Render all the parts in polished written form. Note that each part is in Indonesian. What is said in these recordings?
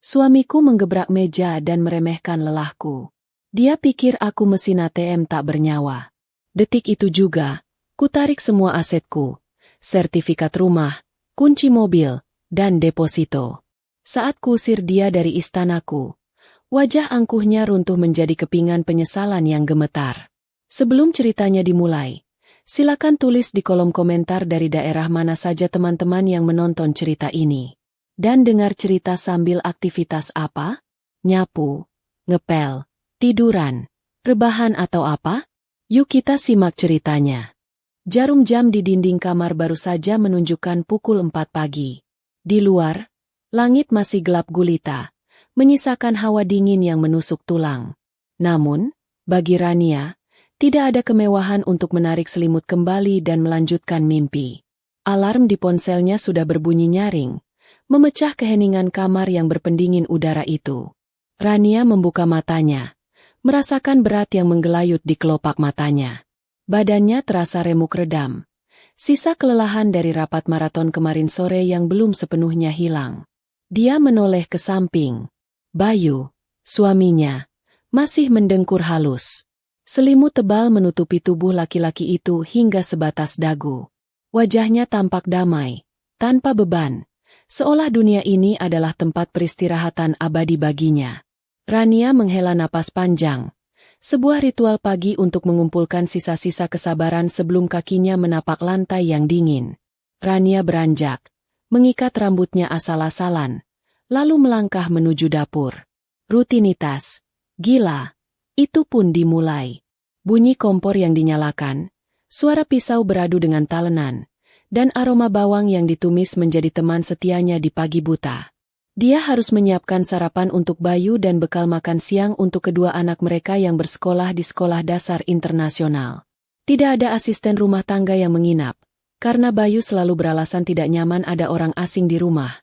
Suamiku menggebrak meja dan meremehkan lelahku. Dia pikir aku mesin ATM tak bernyawa. Detik itu juga, kutarik semua asetku, sertifikat rumah, kunci mobil, dan deposito. Saat kusir dia dari istanaku, wajah angkuhnya runtuh menjadi kepingan penyesalan yang gemetar. Sebelum ceritanya dimulai, silakan tulis di kolom komentar dari daerah mana saja teman-teman yang menonton cerita ini. Dan dengar cerita sambil aktivitas apa? Nyapu, ngepel, tiduran, rebahan atau apa? Yuk kita simak ceritanya. Jarum jam di dinding kamar baru saja menunjukkan pukul 4 pagi. Di luar, langit masih gelap gulita, menyisakan hawa dingin yang menusuk tulang. Namun, bagi Rania, tidak ada kemewahan untuk menarik selimut kembali dan melanjutkan mimpi. Alarm di ponselnya sudah berbunyi nyaring, memecah keheningan kamar yang berpendingin udara itu. Rania membuka matanya, merasakan berat yang menggelayut di kelopak matanya. Badannya terasa remuk redam. Sisa kelelahan dari rapat maraton kemarin sore yang belum sepenuhnya hilang. Dia menoleh ke samping. Bayu, suaminya, masih mendengkur halus. Selimut tebal menutupi tubuh laki-laki itu hingga sebatas dagu. Wajahnya tampak damai, tanpa beban, seolah dunia ini adalah tempat peristirahatan abadi baginya. Rania menghela napas panjang, sebuah ritual pagi untuk mengumpulkan sisa-sisa kesabaran sebelum kakinya menapak lantai yang dingin. Rania beranjak, mengikat rambutnya asal-asalan, lalu melangkah menuju dapur. Rutinitas, gila, itu pun dimulai. Bunyi kompor yang dinyalakan, suara pisau beradu dengan talenan, dan aroma bawang yang ditumis menjadi teman setianya di pagi buta. Dia harus menyiapkan sarapan untuk Bayu dan bekal makan siang untuk kedua anak mereka yang bersekolah di sekolah dasar internasional. Tidak ada asisten rumah tangga yang menginap, karena Bayu selalu beralasan tidak nyaman ada orang asing di rumah.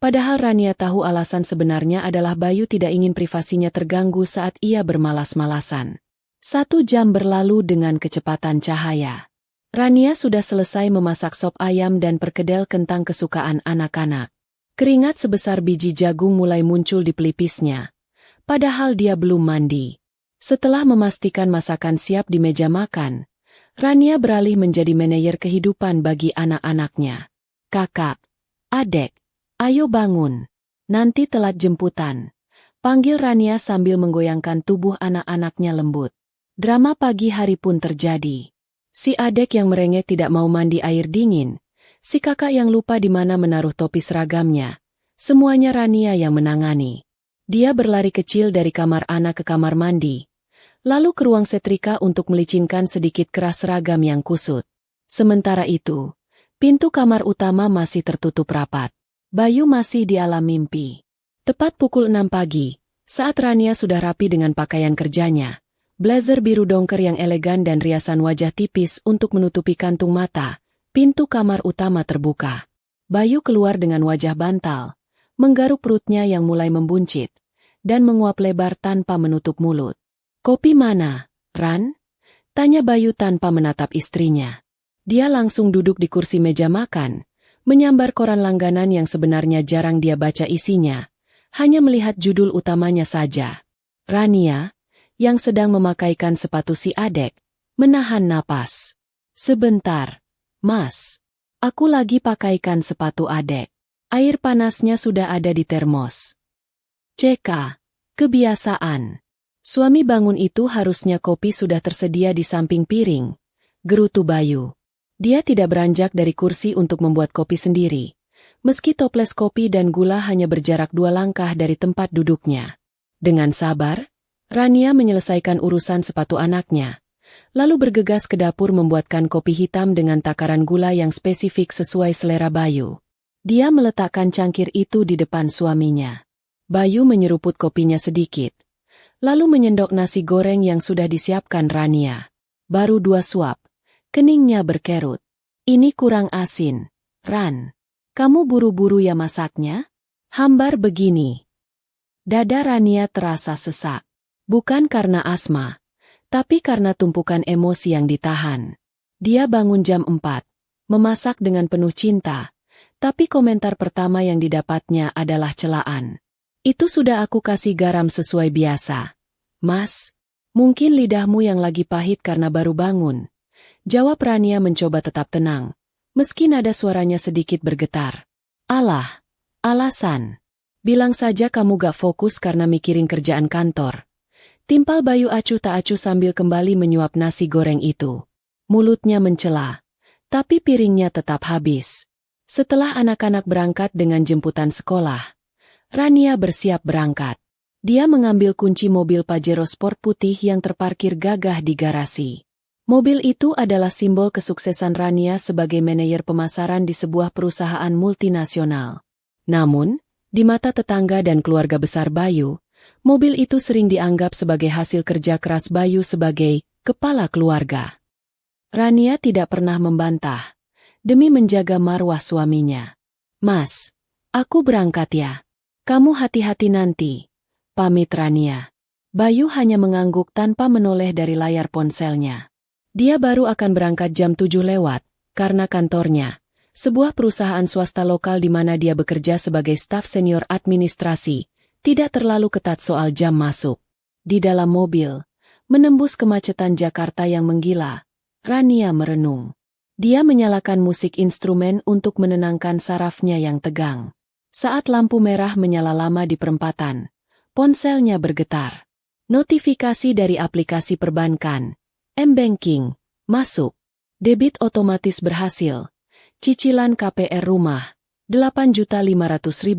Padahal Rania tahu alasan sebenarnya adalah Bayu tidak ingin privasinya terganggu saat ia bermalas-malasan. 1 jam berlalu dengan kecepatan cahaya. Rania sudah selesai memasak sop ayam dan perkedel kentang kesukaan anak-anak. Keringat sebesar biji jagung mulai muncul di pelipisnya, padahal dia belum mandi. Setelah memastikan masakan siap di meja makan, Rania beralih menjadi manajer kehidupan bagi anak-anaknya. Kakak, adek, ayo bangun, nanti telat jemputan, panggil Rania sambil menggoyangkan tubuh anak-anaknya lembut. Drama pagi hari pun terjadi. Si adek yang merengek tidak mau mandi air dingin, si kakak yang lupa di mana menaruh topi seragamnya. Semuanya Rania yang menangani. Dia berlari kecil dari kamar anak ke kamar mandi, lalu ke ruang setrika untuk melicinkan sedikit keras seragam yang kusut. Sementara itu, pintu kamar utama masih tertutup rapat. Bayu masih di alam mimpi. Tepat pukul 6 pagi, saat Rania sudah rapi dengan pakaian kerjanya, blazer biru dongker yang elegan dan riasan wajah tipis untuk menutupi kantung mata, pintu kamar utama terbuka. Bayu keluar dengan wajah bantal, menggaruk perutnya yang mulai membuncit, dan menguap lebar tanpa menutup mulut. "Kopi mana, Ran?" tanya Bayu tanpa menatap istrinya. Dia langsung duduk di kursi meja makan, menyambar koran langganan yang sebenarnya jarang dia baca isinya, hanya melihat judul utamanya saja. Rania, yang sedang memakaikan sepatu si adek, menahan napas. "Sebentar, Mas. Aku lagi pakaikan sepatu adek. Air panasnya sudah ada di termos." "CK, kebiasaan. Suami bangun itu harusnya kopi sudah tersedia di samping piring," gerutu Bayu. Dia tidak beranjak dari kursi untuk membuat kopi sendiri, meski toples kopi dan gula hanya berjarak 2 langkah dari tempat duduknya. Dengan sabar, Rania menyelesaikan urusan sepatu anaknya, lalu bergegas ke dapur membuatkan kopi hitam dengan takaran gula yang spesifik sesuai selera Bayu. Dia meletakkan cangkir itu di depan suaminya. Bayu menyeruput kopinya sedikit, lalu menyendok nasi goreng yang sudah disiapkan Rania. Baru 2 suap, keningnya berkerut. "Ini kurang asin, Ran. Kamu buru-buru ya masaknya? Hambar begini." Dada Rania terasa sesak. Bukan karena asma, tapi karena tumpukan emosi yang ditahan. Dia bangun jam 4, memasak dengan penuh cinta, tapi komentar pertama yang didapatnya adalah celaan. Itu sudah aku kasih garam sesuai biasa. Mas, mungkin lidahmu yang lagi pahit karena baru bangun. Jawab Rania mencoba tetap tenang, meski nada suaranya sedikit bergetar. Alah, alasan. Bilang saja kamu gak fokus karena mikirin kerjaan kantor. Timpal Bayu acuh tak acuh sambil kembali menyuap nasi goreng itu. Mulutnya mencela, tapi piringnya tetap habis. Setelah anak-anak berangkat dengan jemputan sekolah, Rania bersiap berangkat. Dia mengambil kunci mobil Pajero Sport putih yang terparkir gagah di garasi. Mobil itu adalah simbol kesuksesan Rania sebagai manajer pemasaran di sebuah perusahaan multinasional. Namun, di mata tetangga dan keluarga besar Bayu, mobil itu sering dianggap sebagai hasil kerja keras Bayu sebagai kepala keluarga. Rania tidak pernah membantah, demi menjaga marwah suaminya. Mas, aku berangkat ya. Kamu hati-hati nanti. Pamit Rania. Bayu hanya mengangguk tanpa menoleh dari layar ponselnya. Dia baru akan berangkat jam 7 lewat, karena kantornya, sebuah perusahaan swasta lokal di mana dia bekerja sebagai staf senior administrasi, tidak terlalu ketat soal jam masuk. Di dalam mobil, menembus kemacetan Jakarta yang menggila, Rania merenung. Dia menyalakan musik instrumen untuk menenangkan sarafnya yang tegang. Saat lampu merah menyala lama di perempatan, ponselnya bergetar. Notifikasi dari aplikasi perbankan, M-Banking, masuk. Debit otomatis berhasil. Cicilan KPR rumah, Rp8.500.000.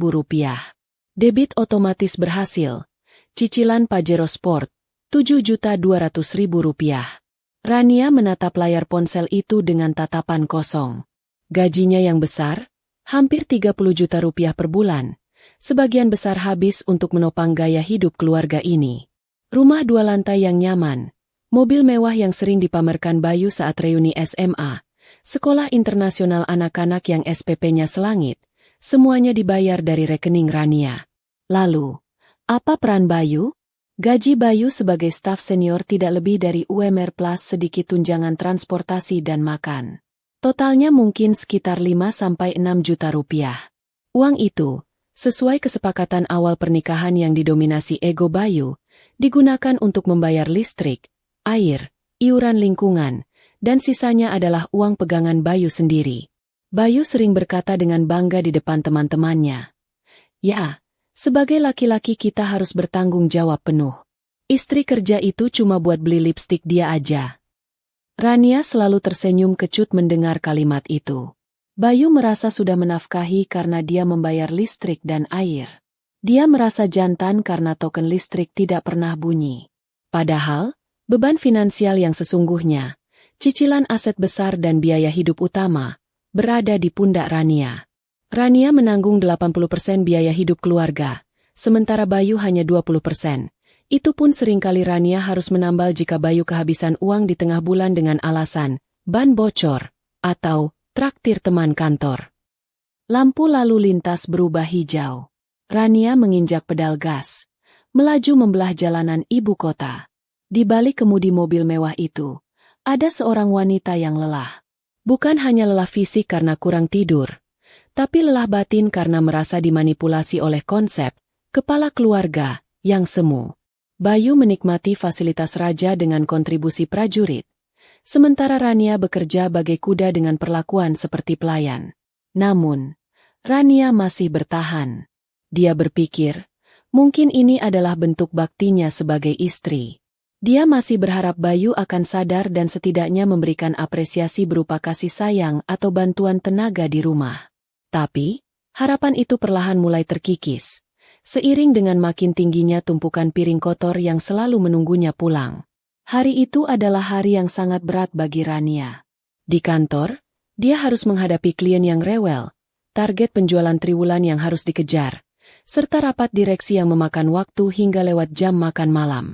Debit otomatis berhasil. Cicilan Pajero Sport, Rp7.200.000. Rania menatap layar ponsel itu dengan tatapan kosong. Gajinya yang besar, hampir 30 juta rupiah per bulan, sebagian besar habis untuk menopang gaya hidup keluarga ini. Rumah 2 lantai yang nyaman, mobil mewah yang sering dipamerkan Bayu saat reuni SMA, sekolah internasional anak-anak yang SPP-nya selangit, semuanya dibayar dari rekening Rania. Lalu, apa peran Bayu? Gaji Bayu sebagai staf senior tidak lebih dari UMR plus sedikit tunjangan transportasi dan makan. Totalnya mungkin sekitar 5-6 juta rupiah. Uang itu, sesuai kesepakatan awal pernikahan yang didominasi ego Bayu, digunakan untuk membayar listrik, air, iuran lingkungan, dan sisanya adalah uang pegangan Bayu sendiri. Bayu sering berkata dengan bangga di depan teman-temannya, "Ya, sebagai laki-laki kita harus bertanggung jawab penuh. Istri kerja itu cuma buat beli lipstik dia aja." Rania selalu tersenyum kecut mendengar kalimat itu. Bayu merasa sudah menafkahi karena dia membayar listrik dan air. Dia merasa jantan karena token listrik tidak pernah bunyi. Padahal, beban finansial yang sesungguhnya, cicilan aset besar dan biaya hidup utama, berada di pundak Rania. Rania menanggung 80% biaya hidup keluarga, sementara Bayu hanya 20%. Itu pun seringkali Rania harus menambal jika Bayu kehabisan uang di tengah bulan dengan alasan ban bocor atau traktir teman kantor. Lampu lalu lintas berubah hijau. Rania menginjak pedal gas, melaju membelah jalanan ibu kota. Di balik kemudi mobil mewah itu, ada seorang wanita yang lelah. Bukan hanya lelah fisik karena kurang tidur, tapi lelah batin karena merasa dimanipulasi oleh konsep kepala keluarga yang semu. Bayu menikmati fasilitas raja dengan kontribusi prajurit, sementara Rania bekerja bagai kuda dengan perlakuan seperti pelayan. Namun, Rania masih bertahan. Dia berpikir, mungkin ini adalah bentuk baktinya sebagai istri. Dia masih berharap Bayu akan sadar dan setidaknya memberikan apresiasi berupa kasih sayang atau bantuan tenaga di rumah. Tapi, harapan itu perlahan mulai terkikis, seiring dengan makin tingginya tumpukan piring kotor yang selalu menunggunya pulang. Hari itu adalah hari yang sangat berat bagi Rania. Di kantor, dia harus menghadapi klien yang rewel, target penjualan triwulan yang harus dikejar, serta rapat direksi yang memakan waktu hingga lewat jam makan malam.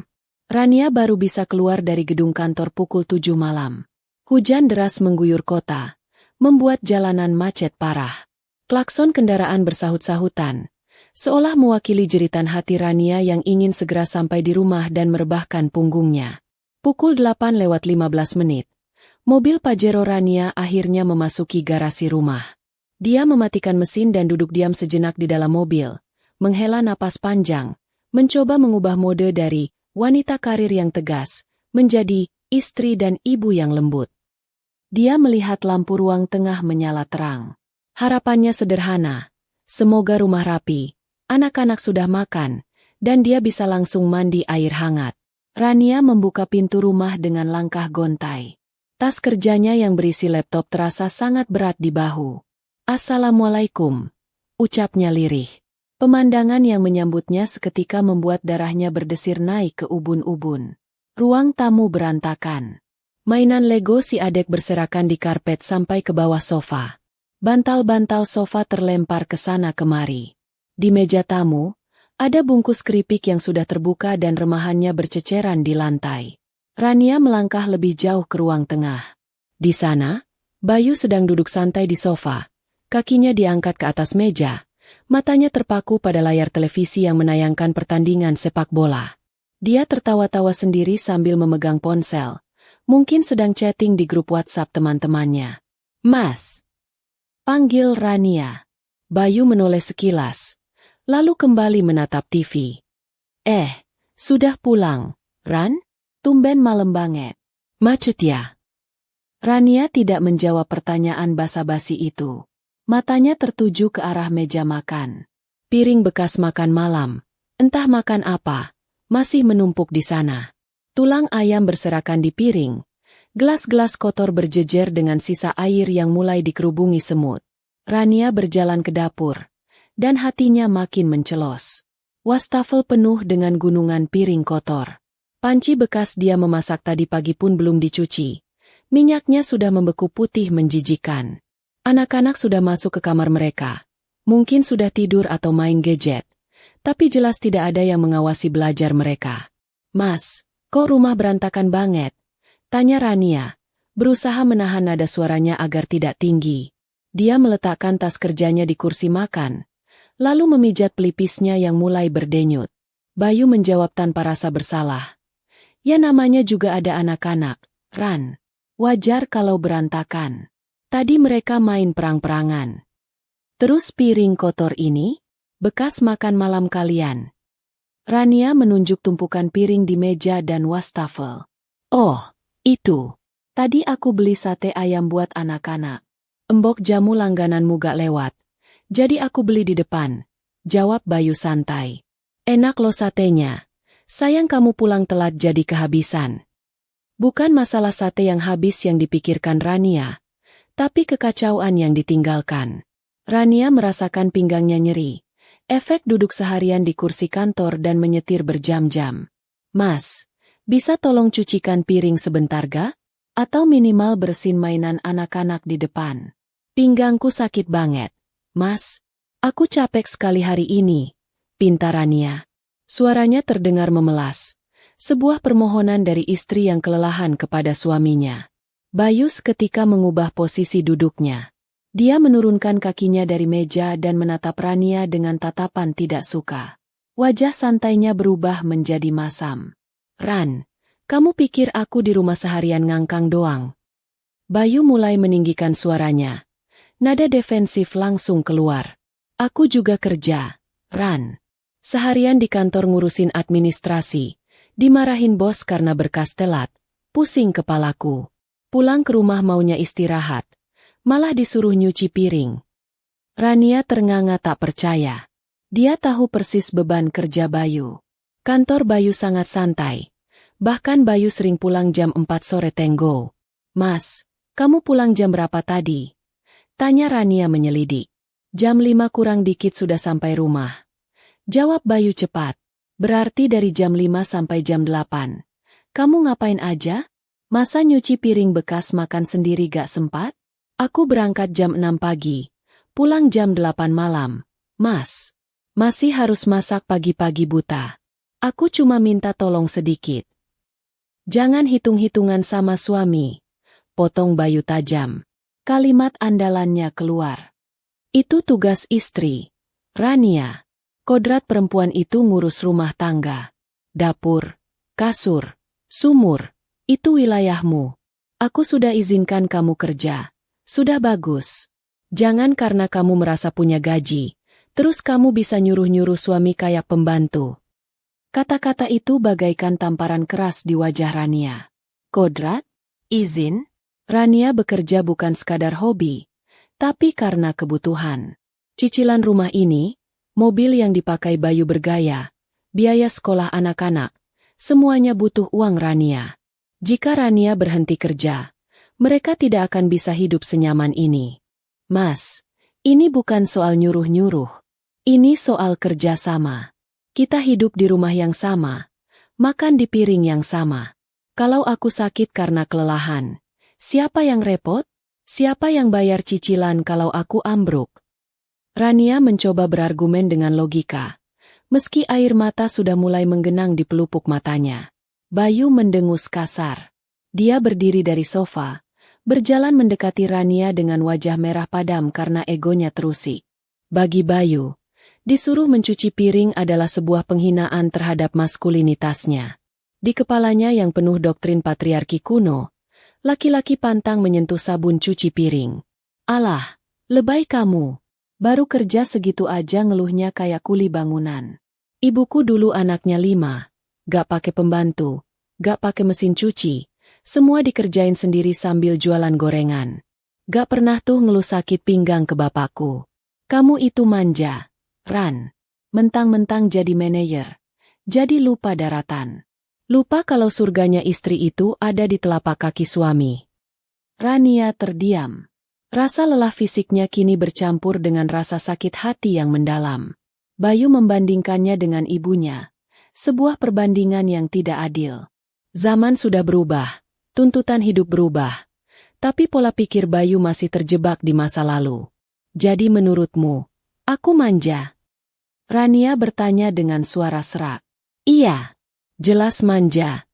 Rania baru bisa keluar dari gedung kantor pukul 7 malam. Hujan deras mengguyur kota, membuat jalanan macet parah. Klakson kendaraan bersahut-sahutan, seolah mewakili jeritan hati Rania yang ingin segera sampai di rumah dan merebahkan punggungnya. Pukul 8:15, mobil Pajero Rania akhirnya memasuki garasi rumah. Dia mematikan mesin dan duduk diam sejenak di dalam mobil, menghela napas panjang, mencoba mengubah mode dari wanita karir yang tegas menjadi istri dan ibu yang lembut. Dia melihat lampu ruang tengah menyala terang. Harapannya sederhana. Semoga rumah rapi, anak-anak sudah makan, dan dia bisa langsung mandi air hangat. Rania membuka pintu rumah dengan langkah gontai. Tas kerjanya yang berisi laptop terasa sangat berat di bahu. "Assalamualaikum," ucapnya lirih. Pemandangan yang menyambutnya seketika membuat darahnya berdesir naik ke ubun-ubun. Ruang tamu berantakan. Mainan Lego si adek berserakan di karpet sampai ke bawah sofa. Bantal-bantal sofa terlempar ke sana kemari. Di meja tamu, ada bungkus keripik yang sudah terbuka dan remahannya berceceran di lantai. Rania melangkah lebih jauh ke ruang tengah. Di sana, Bayu sedang duduk santai di sofa. Kakinya diangkat ke atas meja. Matanya terpaku pada layar televisi yang menayangkan pertandingan sepak bola. Dia tertawa-tawa sendiri sambil memegang ponsel. Mungkin sedang chatting di grup WhatsApp teman-temannya. "Mas," panggil Rania. Bayu menoleh sekilas, lalu kembali menatap TV. Sudah pulang, Ran? Tumben malam banget. Macet ya?" Rania tidak menjawab pertanyaan basa-basi itu. Matanya tertuju ke arah meja makan. Piring bekas makan malam, entah makan apa, masih menumpuk di sana. Tulang ayam berserakan di piring. Gelas-gelas kotor berjejer dengan sisa air yang mulai dikerubungi semut. Rania berjalan ke dapur, dan hatinya makin mencelos. Wastafel penuh dengan gunungan piring kotor. Panci bekas dia memasak tadi pagi pun belum dicuci. Minyaknya sudah membeku putih menjijikan. Anak-anak sudah masuk ke kamar mereka. Mungkin sudah tidur atau main gadget. Tapi jelas tidak ada yang mengawasi belajar mereka. "Mas, kok rumah berantakan banget?" tanya Rania, berusaha menahan nada suaranya agar tidak tinggi. Dia meletakkan tas kerjanya di kursi makan, lalu memijat pelipisnya yang mulai berdenyut. Bayu menjawab tanpa rasa bersalah. "Ya namanya juga ada anak-anak, Ran. Wajar kalau berantakan. Tadi mereka main perang-perangan. Terus piring kotor ini, bekas makan malam kalian." Rania menunjuk tumpukan piring di meja dan wastafel. "Oh, itu. Tadi aku beli sate ayam buat anak-anak. Embok jamu langgananmu gak lewat. Jadi aku beli di depan," jawab Bayu santai. "Enak lo satenya. Sayang kamu pulang telat jadi kehabisan." Bukan masalah sate yang habis yang dipikirkan Rania, tapi kekacauan yang ditinggalkan. Rania merasakan pinggangnya nyeri. Efek duduk seharian di kursi kantor dan menyetir berjam-jam. "Mas, bisa tolong cucikan piring sebentar ga? Atau minimal bersihin mainan anak-anak di depan. Pinggangku sakit banget. Mas, aku capek sekali hari ini," pinta Rania. Suaranya terdengar memelas. Sebuah permohonan dari istri yang kelelahan kepada suaminya. Bayu seketika mengubah posisi duduknya. Dia menurunkan kakinya dari meja dan menatap Rania dengan tatapan tidak suka. Wajah santainya berubah menjadi masam. "Ran, kamu pikir aku di rumah seharian ngangkang doang?" Bayu mulai meninggikan suaranya. Nada defensif langsung keluar. "Aku juga kerja, Ran. Seharian di kantor ngurusin administrasi. Dimarahin bos karena berkas telat. Pusing kepalaku. Pulang ke rumah maunya istirahat. Malah disuruh nyuci piring." Rania ternganga tak percaya. Dia tahu persis beban kerja Bayu. Kantor Bayu sangat santai. Bahkan Bayu sering pulang jam 4 sore tenggo. "Mas, kamu pulang jam berapa tadi?" tanya Rania menyelidik. "Jam 5 kurang dikit sudah sampai rumah," jawab Bayu cepat. "Berarti dari jam 5 sampai jam 8. Kamu ngapain aja? Masa nyuci piring bekas makan sendiri gak sempat? Aku berangkat jam 6 pagi, pulang jam 8 malam. Mas, masih harus masak pagi-pagi buta. Aku cuma minta tolong sedikit." "Jangan hitung-hitungan sama suami," potong Bayu tajam. Kalimat andalannya keluar. "Itu tugas istri, Rania. Kodrat perempuan itu ngurus rumah tangga. Dapur, kasur, sumur. Itu wilayahmu. Aku sudah izinkan kamu kerja. Sudah bagus. Jangan karena kamu merasa punya gaji, Terus kamu bisa nyuruh-nyuruh suami kayak pembantu. Kata-kata itu bagaikan tamparan keras di wajah Rania. Kodrat? Izin? Rania bekerja bukan sekadar hobi, tapi karena kebutuhan. Cicilan rumah ini, mobil yang dipakai Bayu bergaya, biaya sekolah anak-anak, semuanya butuh uang Rania. Jika Rania berhenti kerja, mereka tidak akan bisa hidup senyaman ini. Mas, ini bukan soal nyuruh-nyuruh. Ini soal kerja sama. Kita hidup di rumah yang sama, makan di piring yang sama. Kalau aku sakit karena kelelahan, siapa yang repot? Siapa yang bayar cicilan kalau aku ambruk? Rania mencoba berargumen dengan logika, meski air mata sudah mulai menggenang di pelupuk matanya. Bayu mendengus kasar. Dia berdiri dari sofa, berjalan mendekati Rania dengan wajah merah padam karena egonya terusik. Bagi Bayu, disuruh mencuci piring adalah sebuah penghinaan terhadap maskulinitasnya. Di kepalanya yang penuh doktrin patriarki kuno, laki-laki pantang menyentuh sabun cuci piring. Alah, lebay kamu. Baru kerja segitu aja ngeluhnya kayak kuli bangunan. Ibuku dulu anaknya 5, gak pakai pembantu, gak pakai mesin cuci, semua dikerjain sendiri sambil jualan gorengan. Gak pernah tuh ngeluh sakit pinggang ke bapakku. Kamu itu manja. Ran, mentang-mentang jadi manajer, jadi lupa daratan. Lupa kalau surganya istri itu ada di telapak kaki suami. Rania terdiam. Rasa lelah fisiknya kini bercampur dengan rasa sakit hati yang mendalam. Bayu membandingkannya dengan ibunya. Sebuah perbandingan yang tidak adil. Zaman sudah berubah, tuntutan hidup berubah. Tapi pola pikir Bayu masih terjebak di masa lalu. Jadi menurutmu, aku manja? Rania bertanya dengan suara serak. Iya, jelas manja.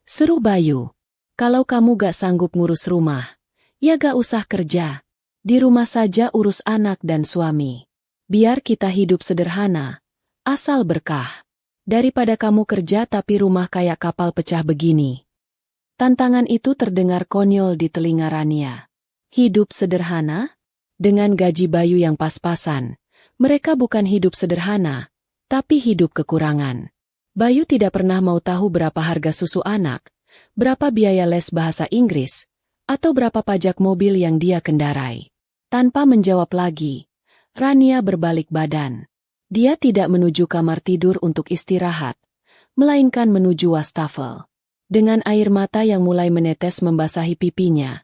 Seru Bayu. Kalau kamu gak sanggup ngurus rumah, ya gak usah kerja. Di rumah saja urus anak dan suami. Biar kita hidup sederhana, asal berkah. Daripada kamu kerja tapi rumah kayak kapal pecah begini. Tantangan itu terdengar konyol di telinga Rania. Hidup sederhana? Dengan gaji Bayu yang pas-pasan. Mereka bukan hidup sederhana, tapi hidup kekurangan. Bayu tidak pernah mau tahu berapa harga susu anak, berapa biaya les bahasa Inggris, atau berapa pajak mobil yang dia kendarai. Tanpa menjawab lagi, Rania berbalik badan. Dia tidak menuju kamar tidur untuk istirahat, melainkan menuju wastafel. Dengan air mata yang mulai menetes membasahi pipinya,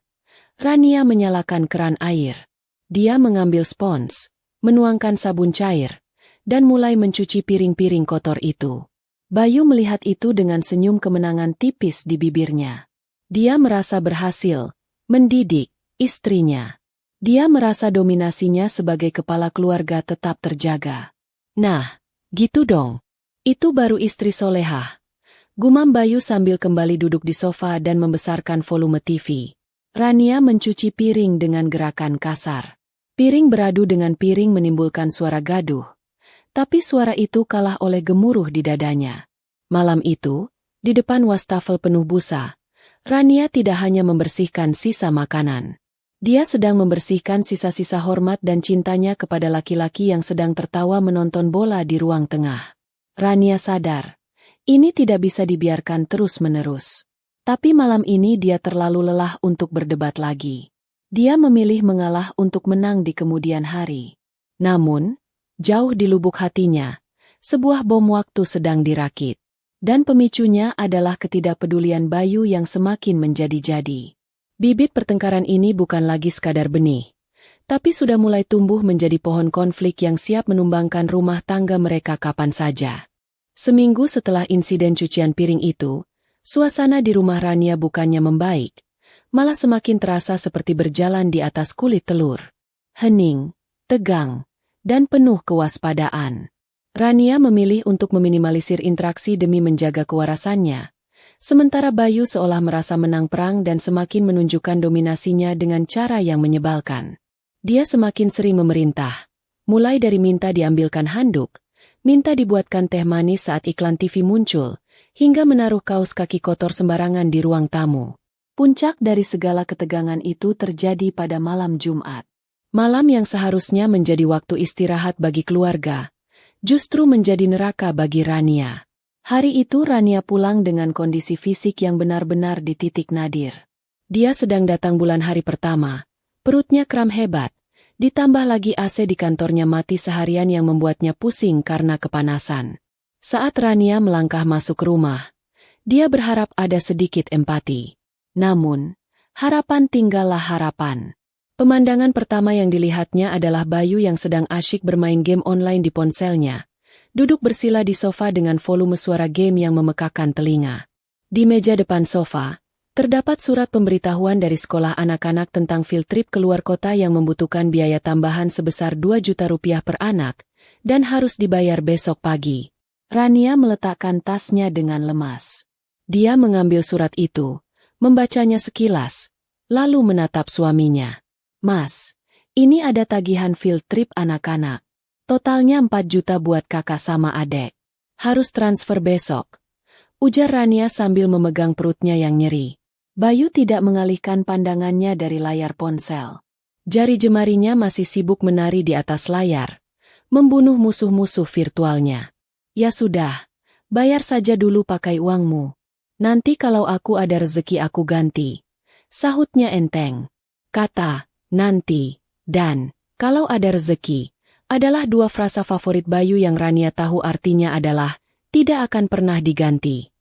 Rania menyalakan keran air. Dia mengambil spons, menuangkan sabun cair, dan mulai mencuci piring-piring kotor itu. Bayu melihat itu dengan senyum kemenangan tipis di bibirnya. Dia merasa berhasil mendidik istrinya. Dia merasa dominasinya sebagai kepala keluarga tetap terjaga. Nah, gitu dong. Itu baru istri solehah. Gumam Bayu sambil kembali duduk di sofa dan membesarkan volume TV. Rania mencuci piring dengan gerakan kasar. Piring beradu dengan piring menimbulkan suara gaduh. Tapi suara itu kalah oleh gemuruh di dadanya. Malam itu, di depan wastafel penuh busa, Rania tidak hanya membersihkan sisa makanan. Dia sedang membersihkan sisa-sisa hormat dan cintanya kepada laki-laki yang sedang tertawa menonton bola di ruang tengah. Rania sadar, ini tidak bisa dibiarkan terus-menerus. Tapi malam ini dia terlalu lelah untuk berdebat lagi. Dia memilih mengalah untuk menang di kemudian hari. Namun, jauh di lubuk hatinya, sebuah bom waktu sedang dirakit. Dan pemicunya adalah ketidakpedulian Bayu yang semakin menjadi-jadi. Bibit pertengkaran ini bukan lagi sekadar benih, tapi sudah mulai tumbuh menjadi pohon konflik yang siap menumbangkan rumah tangga mereka kapan saja. Seminggu setelah insiden cucian piring itu, suasana di rumah Rania bukannya membaik, malah semakin terasa seperti berjalan di atas kulit telur. Hening, tegang, dan penuh kewaspadaan. Rania memilih untuk meminimalisir interaksi demi menjaga kewarasannya, sementara Bayu seolah merasa menang perang dan semakin menunjukkan dominasinya dengan cara yang menyebalkan. Dia semakin sering memerintah, mulai dari minta diambilkan handuk, minta dibuatkan teh manis saat iklan TV muncul, hingga menaruh kaos kaki kotor sembarangan di ruang tamu. Puncak dari segala ketegangan itu terjadi pada malam Jumat. Malam yang seharusnya menjadi waktu istirahat bagi keluarga, justru menjadi neraka bagi Rania. Hari itu Rania pulang dengan kondisi fisik yang benar-benar di titik nadir. Dia sedang datang bulan hari pertama, perutnya kram hebat, ditambah lagi AC di kantornya mati seharian yang membuatnya pusing karena kepanasan. Saat Rania melangkah masuk rumah, dia berharap ada sedikit empati. Namun, harapan tinggallah harapan. Pemandangan pertama yang dilihatnya adalah Bayu yang sedang asyik bermain game online di ponselnya, duduk bersila di sofa dengan volume suara game yang memekakan telinga. Di meja depan sofa, terdapat surat pemberitahuan dari sekolah anak-anak tentang field trip keluar kota yang membutuhkan biaya tambahan sebesar 2 juta rupiah per anak, dan harus dibayar besok pagi. Rania meletakkan tasnya dengan lemas. Dia mengambil surat itu, membacanya sekilas, lalu menatap suaminya. Mas, ini ada tagihan field trip anak-anak. Totalnya 4 juta buat kakak sama adek. Harus transfer besok, ujar Rania sambil memegang perutnya yang nyeri. Bayu tidak mengalihkan pandangannya dari layar ponsel. Jari jemarinya masih sibuk menari di atas layar, membunuh musuh-musuh virtualnya. Ya sudah, bayar saja dulu pakai uangmu. Nanti kalau aku ada rezeki aku ganti. Sahutnya enteng. Kata nanti, dan kalau ada rezeki, adalah dua frasa favorit Bayu yang Rania tahu artinya adalah tidak akan pernah diganti.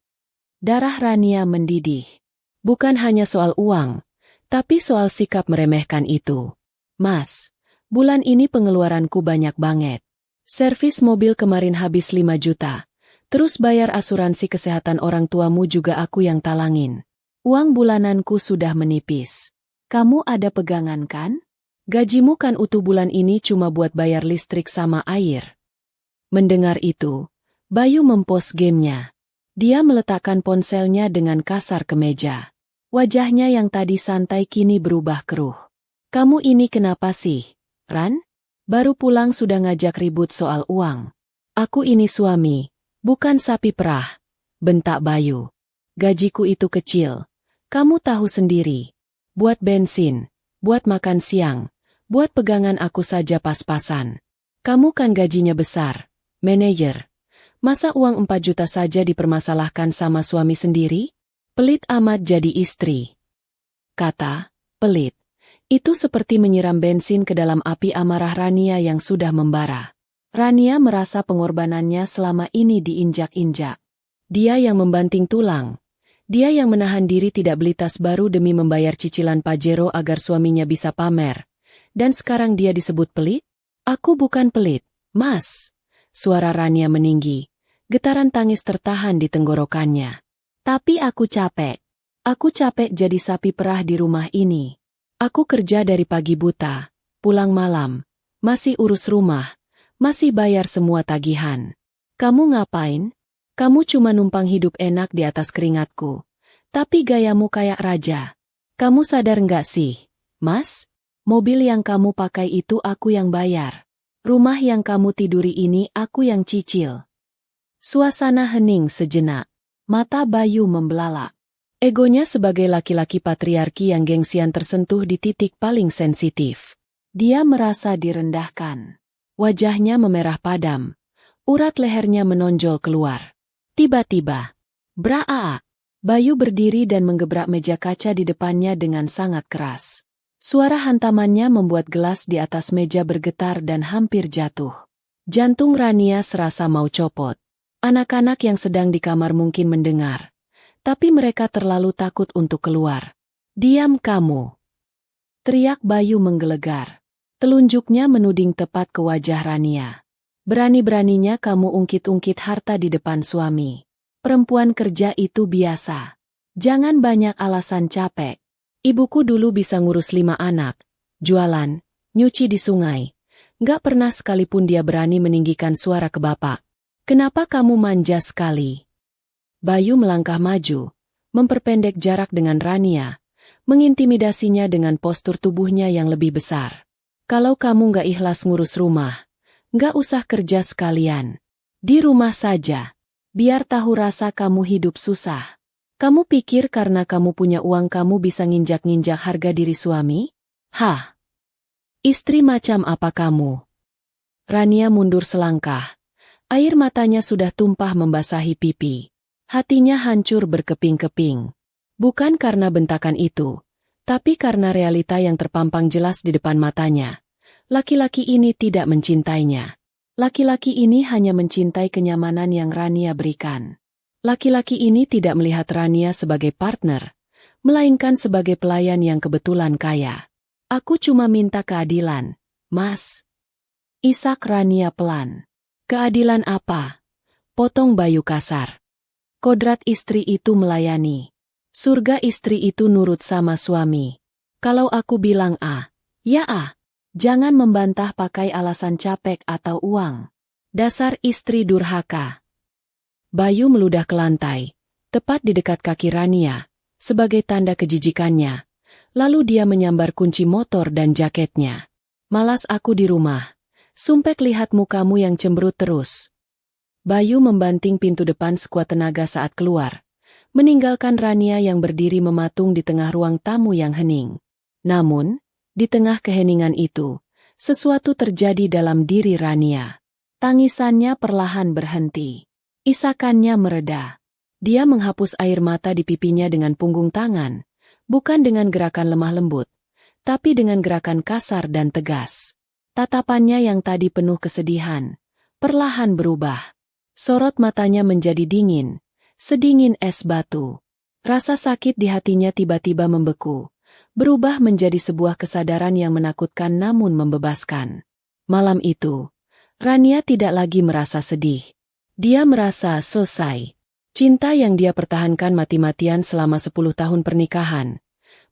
Darah Rania mendidih. Bukan hanya soal uang, tapi soal sikap meremehkan itu. Mas, bulan ini pengeluaranku banyak banget. Servis mobil kemarin habis 5 juta. Terus bayar asuransi kesehatan orang tuamu juga aku yang talangin. Uang bulananku sudah menipis. Kamu ada pegangan kan? Gajimu kan utuh bulan ini cuma buat bayar listrik sama air. Mendengar itu, Bayu mempos gamenya. Dia meletakkan ponselnya dengan kasar ke meja. Wajahnya yang tadi santai kini berubah keruh. Kamu ini kenapa sih, Ran? Baru pulang sudah ngajak ribut soal uang. Aku ini suami, bukan sapi perah, bentak Bayu. Gajiku itu kecil. Kamu tahu sendiri. Buat bensin, buat makan siang, buat pegangan aku saja pas-pasan. Kamu kan gajinya besar, manajer. Masa uang 4 juta saja dipermasalahkan sama suami sendiri? Pelit amat jadi istri. Kata, pelit. Itu seperti menyiram bensin ke dalam api amarah Rania yang sudah membara. Rania merasa pengorbanannya selama ini diinjak-injak. Dia yang membanting tulang. Dia yang menahan diri tidak beli tas baru demi membayar cicilan Pajero agar suaminya bisa pamer. Dan sekarang dia disebut pelit? Aku bukan pelit, Mas. Suara Rania meninggi. Getaran tangis tertahan di tenggorokannya. Tapi aku capek. Aku capek jadi sapi perah di rumah ini. Aku kerja dari pagi buta, pulang malam, masih urus rumah, masih bayar semua tagihan. Kamu ngapain? Kamu cuma numpang hidup enak di atas keringatku. Tapi gayamu kayak raja. Kamu sadar nggak sih, Mas? Mobil yang kamu pakai itu aku yang bayar. Rumah yang kamu tiduri ini aku yang cicil. Suasana hening sejenak. Mata Bayu membelalak. Egonya sebagai laki-laki patriarki yang gengsian tersentuh di titik paling sensitif. Dia merasa direndahkan. Wajahnya memerah padam. Urat lehernya menonjol keluar. Tiba-tiba, braa! Bayu berdiri dan menggebrak meja kaca di depannya dengan sangat keras. Suara hantamannya membuat gelas di atas meja bergetar dan hampir jatuh. Jantung Rania serasa mau copot. Anak-anak yang sedang di kamar mungkin mendengar. Tapi mereka terlalu takut untuk keluar. Diam kamu! Teriak Bayu menggelegar. Telunjuknya menuding tepat ke wajah Rania. Berani-beraninya kamu ungkit-ungkit harta di depan suami. Perempuan kerja itu biasa. Jangan banyak alasan capek. Ibuku dulu bisa ngurus 5 anak, jualan, nyuci di sungai. Gak pernah sekalipun dia berani meninggikan suara ke bapak. Kenapa kamu manja sekali? Bayu melangkah maju, memperpendek jarak dengan Rania, mengintimidasinya dengan postur tubuhnya yang lebih besar. Kalau kamu gak ikhlas ngurus rumah, gak usah kerja sekalian. Di rumah saja. Biar tahu rasa kamu hidup susah. Kamu pikir karena kamu punya uang kamu bisa nginjak-nginjak harga diri suami? Hah? Istri macam apa kamu? Rania mundur selangkah. Air matanya sudah tumpah membasahi pipi. Hatinya hancur berkeping-keping. Bukan karena bentakan itu, tapi karena realita yang terpampang jelas di depan matanya. Laki-laki ini tidak mencintainya. Laki-laki ini hanya mencintai kenyamanan yang Rania berikan. Laki-laki ini tidak melihat Rania sebagai partner, melainkan sebagai pelayan yang kebetulan kaya. Aku cuma minta keadilan, Mas. Isak Rania pelan. Keadilan apa? Potong Bayu kasar. Kodrat istri itu melayani. Surga istri itu nurut sama suami. Kalau aku bilang A, ya A. Jangan membantah pakai alasan capek atau uang. Dasar istri durhaka. Bayu meludah ke lantai, tepat di dekat kaki Rania, sebagai tanda kejijikannya. Lalu dia menyambar kunci motor dan jaketnya. Malas aku di rumah. Sumpek lihat mukamu yang cemberut terus. Bayu membanting pintu depan sekuat tenaga saat keluar, meninggalkan Rania yang berdiri mematung di tengah ruang tamu yang hening. Namun, di tengah keheningan itu, sesuatu terjadi dalam diri Rania. Tangisannya perlahan berhenti. Isakannya mereda. Dia menghapus air mata di pipinya dengan punggung tangan, bukan dengan gerakan lemah lembut, tapi dengan gerakan kasar dan tegas. Tatapannya yang tadi penuh kesedihan, perlahan berubah. Sorot matanya menjadi dingin, sedingin es batu. Rasa sakit di hatinya tiba-tiba membeku, berubah menjadi sebuah kesadaran yang menakutkan namun membebaskan. Malam itu, Rania tidak lagi merasa sedih. Dia merasa selesai. Cinta yang dia pertahankan mati-matian selama 10 tahun pernikahan,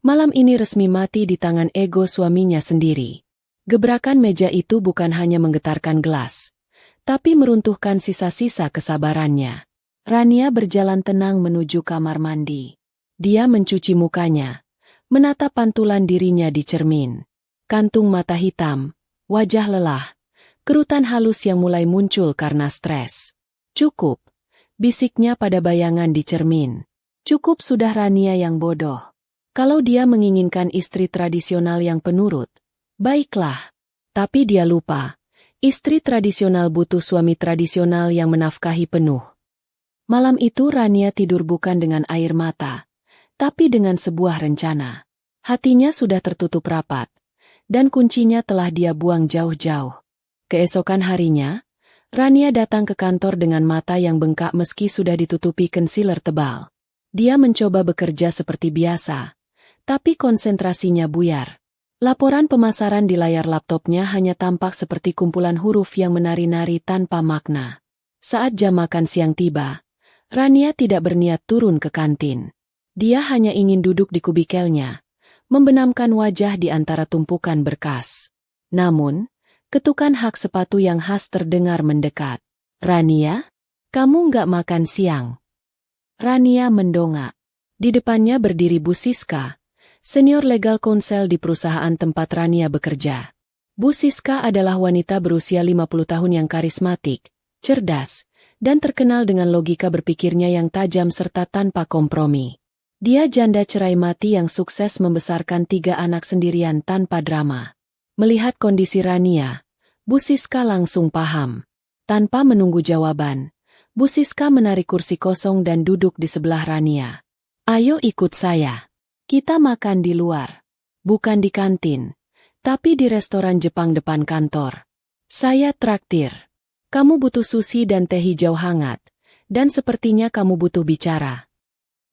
malam ini resmi mati di tangan ego suaminya sendiri. Gebrakan meja itu bukan hanya menggetarkan gelas, tapi meruntuhkan sisa-sisa kesabarannya. Rania berjalan tenang menuju kamar mandi. Dia mencuci mukanya, menatap pantulan dirinya di cermin. Kantung mata hitam, wajah lelah, kerutan halus yang mulai muncul karena stres. Cukup, bisiknya pada bayangan di cermin. Cukup sudah Rania yang bodoh. Kalau dia menginginkan istri tradisional yang penurut, baiklah. Tapi dia lupa, istri tradisional butuh suami tradisional yang menafkahi penuh. Malam itu Rania tidur bukan dengan air mata, tapi dengan sebuah rencana. Hatinya sudah tertutup rapat, dan kuncinya telah dia buang jauh-jauh. Keesokan harinya, Rania datang ke kantor dengan mata yang bengkak meski sudah ditutupi concealer tebal. Dia mencoba bekerja seperti biasa, tapi konsentrasinya buyar. Laporan pemasaran di layar laptopnya hanya tampak seperti kumpulan huruf yang menari-nari tanpa makna. Saat jam makan siang tiba, Rania tidak berniat turun ke kantin. Dia hanya ingin duduk di kubikelnya, membenamkan wajah di antara tumpukan berkas. Namun, ketukan hak sepatu yang khas terdengar mendekat. Rania, kamu nggak makan siang? Rania mendongak. Di depannya berdiri Bu Siska, senior legal counsel di perusahaan tempat Rania bekerja. Bu Siska adalah wanita berusia 50 tahun yang karismatik, cerdas, dan terkenal dengan logika berpikirnya yang tajam serta tanpa kompromi. Dia janda cerai mati yang sukses membesarkan 3 anak sendirian tanpa drama. Melihat kondisi Rania, Bu Siska langsung paham. Tanpa menunggu jawaban, Bu Siska menarik kursi kosong dan duduk di sebelah Rania. Ayo ikut saya. Kita makan di luar. Bukan di kantin, tapi di restoran Jepang depan kantor. Saya traktir. Kamu butuh sushi dan teh hijau hangat, dan sepertinya kamu butuh bicara.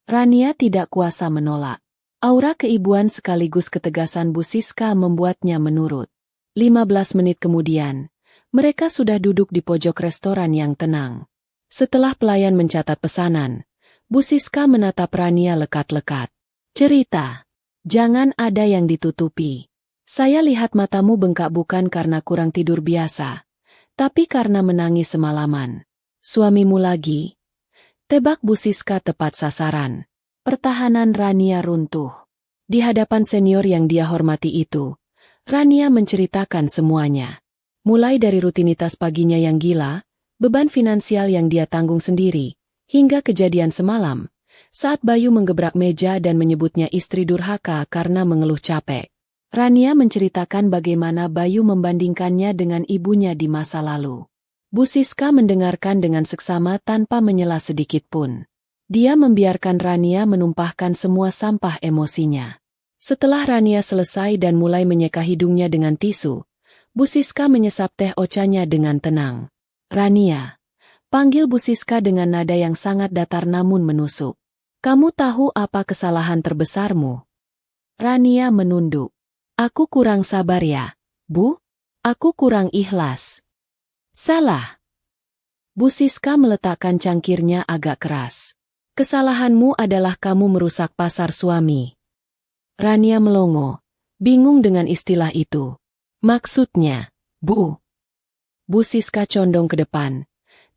Rania tidak kuasa menolak. Aura keibuan sekaligus ketegasan Bu Siska membuatnya menurut. 15 menit kemudian, mereka sudah duduk di pojok restoran yang tenang. Setelah pelayan mencatat pesanan, Bu Siska menatap Rania lekat-lekat. Cerita. Jangan ada yang ditutupi. Saya lihat matamu bengkak bukan karena kurang tidur biasa, tapi karena menangis semalaman. Suamimu lagi? Tebak Bu Siska tepat sasaran. Pertahanan Rania runtuh. Di hadapan senior yang dia hormati itu, Rania menceritakan semuanya. Mulai dari rutinitas paginya yang gila, beban finansial yang dia tanggung sendiri, hingga kejadian semalam, saat Bayu menggebrak meja dan menyebutnya istri durhaka karena mengeluh capek. Rania menceritakan bagaimana Bayu membandingkannya dengan ibunya di masa lalu. Bu Siska mendengarkan dengan seksama tanpa menyela sedikit pun. Dia membiarkan Rania menumpahkan semua sampah emosinya. Setelah Rania selesai dan mulai menyeka hidungnya dengan tisu, Bu Siska menyesap teh ocanya dengan tenang. "Rania," panggil Bu Siska dengan nada yang sangat datar namun menusuk. "Kamu tahu apa kesalahan terbesarmu?" Rania menunduk. "Aku kurang sabar ya, Bu? Aku kurang ikhlas." "Salah." Bu Siska meletakkan cangkirnya agak keras. "Kesalahanmu adalah kamu merusak pasar suami." Rania melongo, bingung dengan istilah itu. "Maksudnya, Bu?" Bu Siska condong ke depan.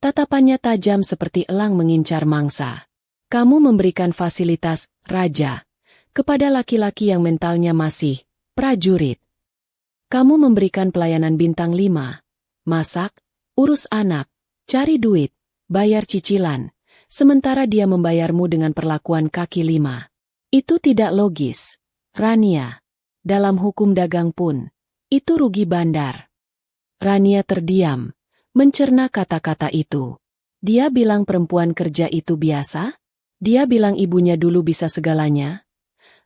Tatapannya tajam seperti elang mengincar mangsa. "Kamu memberikan fasilitas raja kepada laki-laki yang mentalnya masih prajurit. Kamu memberikan pelayanan bintang 5, masak, urus anak, cari duit, bayar cicilan, sementara dia membayarmu dengan perlakuan kaki 5. Itu tidak logis, Rania. Dalam hukum dagang pun, itu rugi bandar." Rania terdiam, mencerna kata-kata itu. Dia bilang perempuan kerja itu biasa? Dia bilang ibunya dulu bisa segalanya?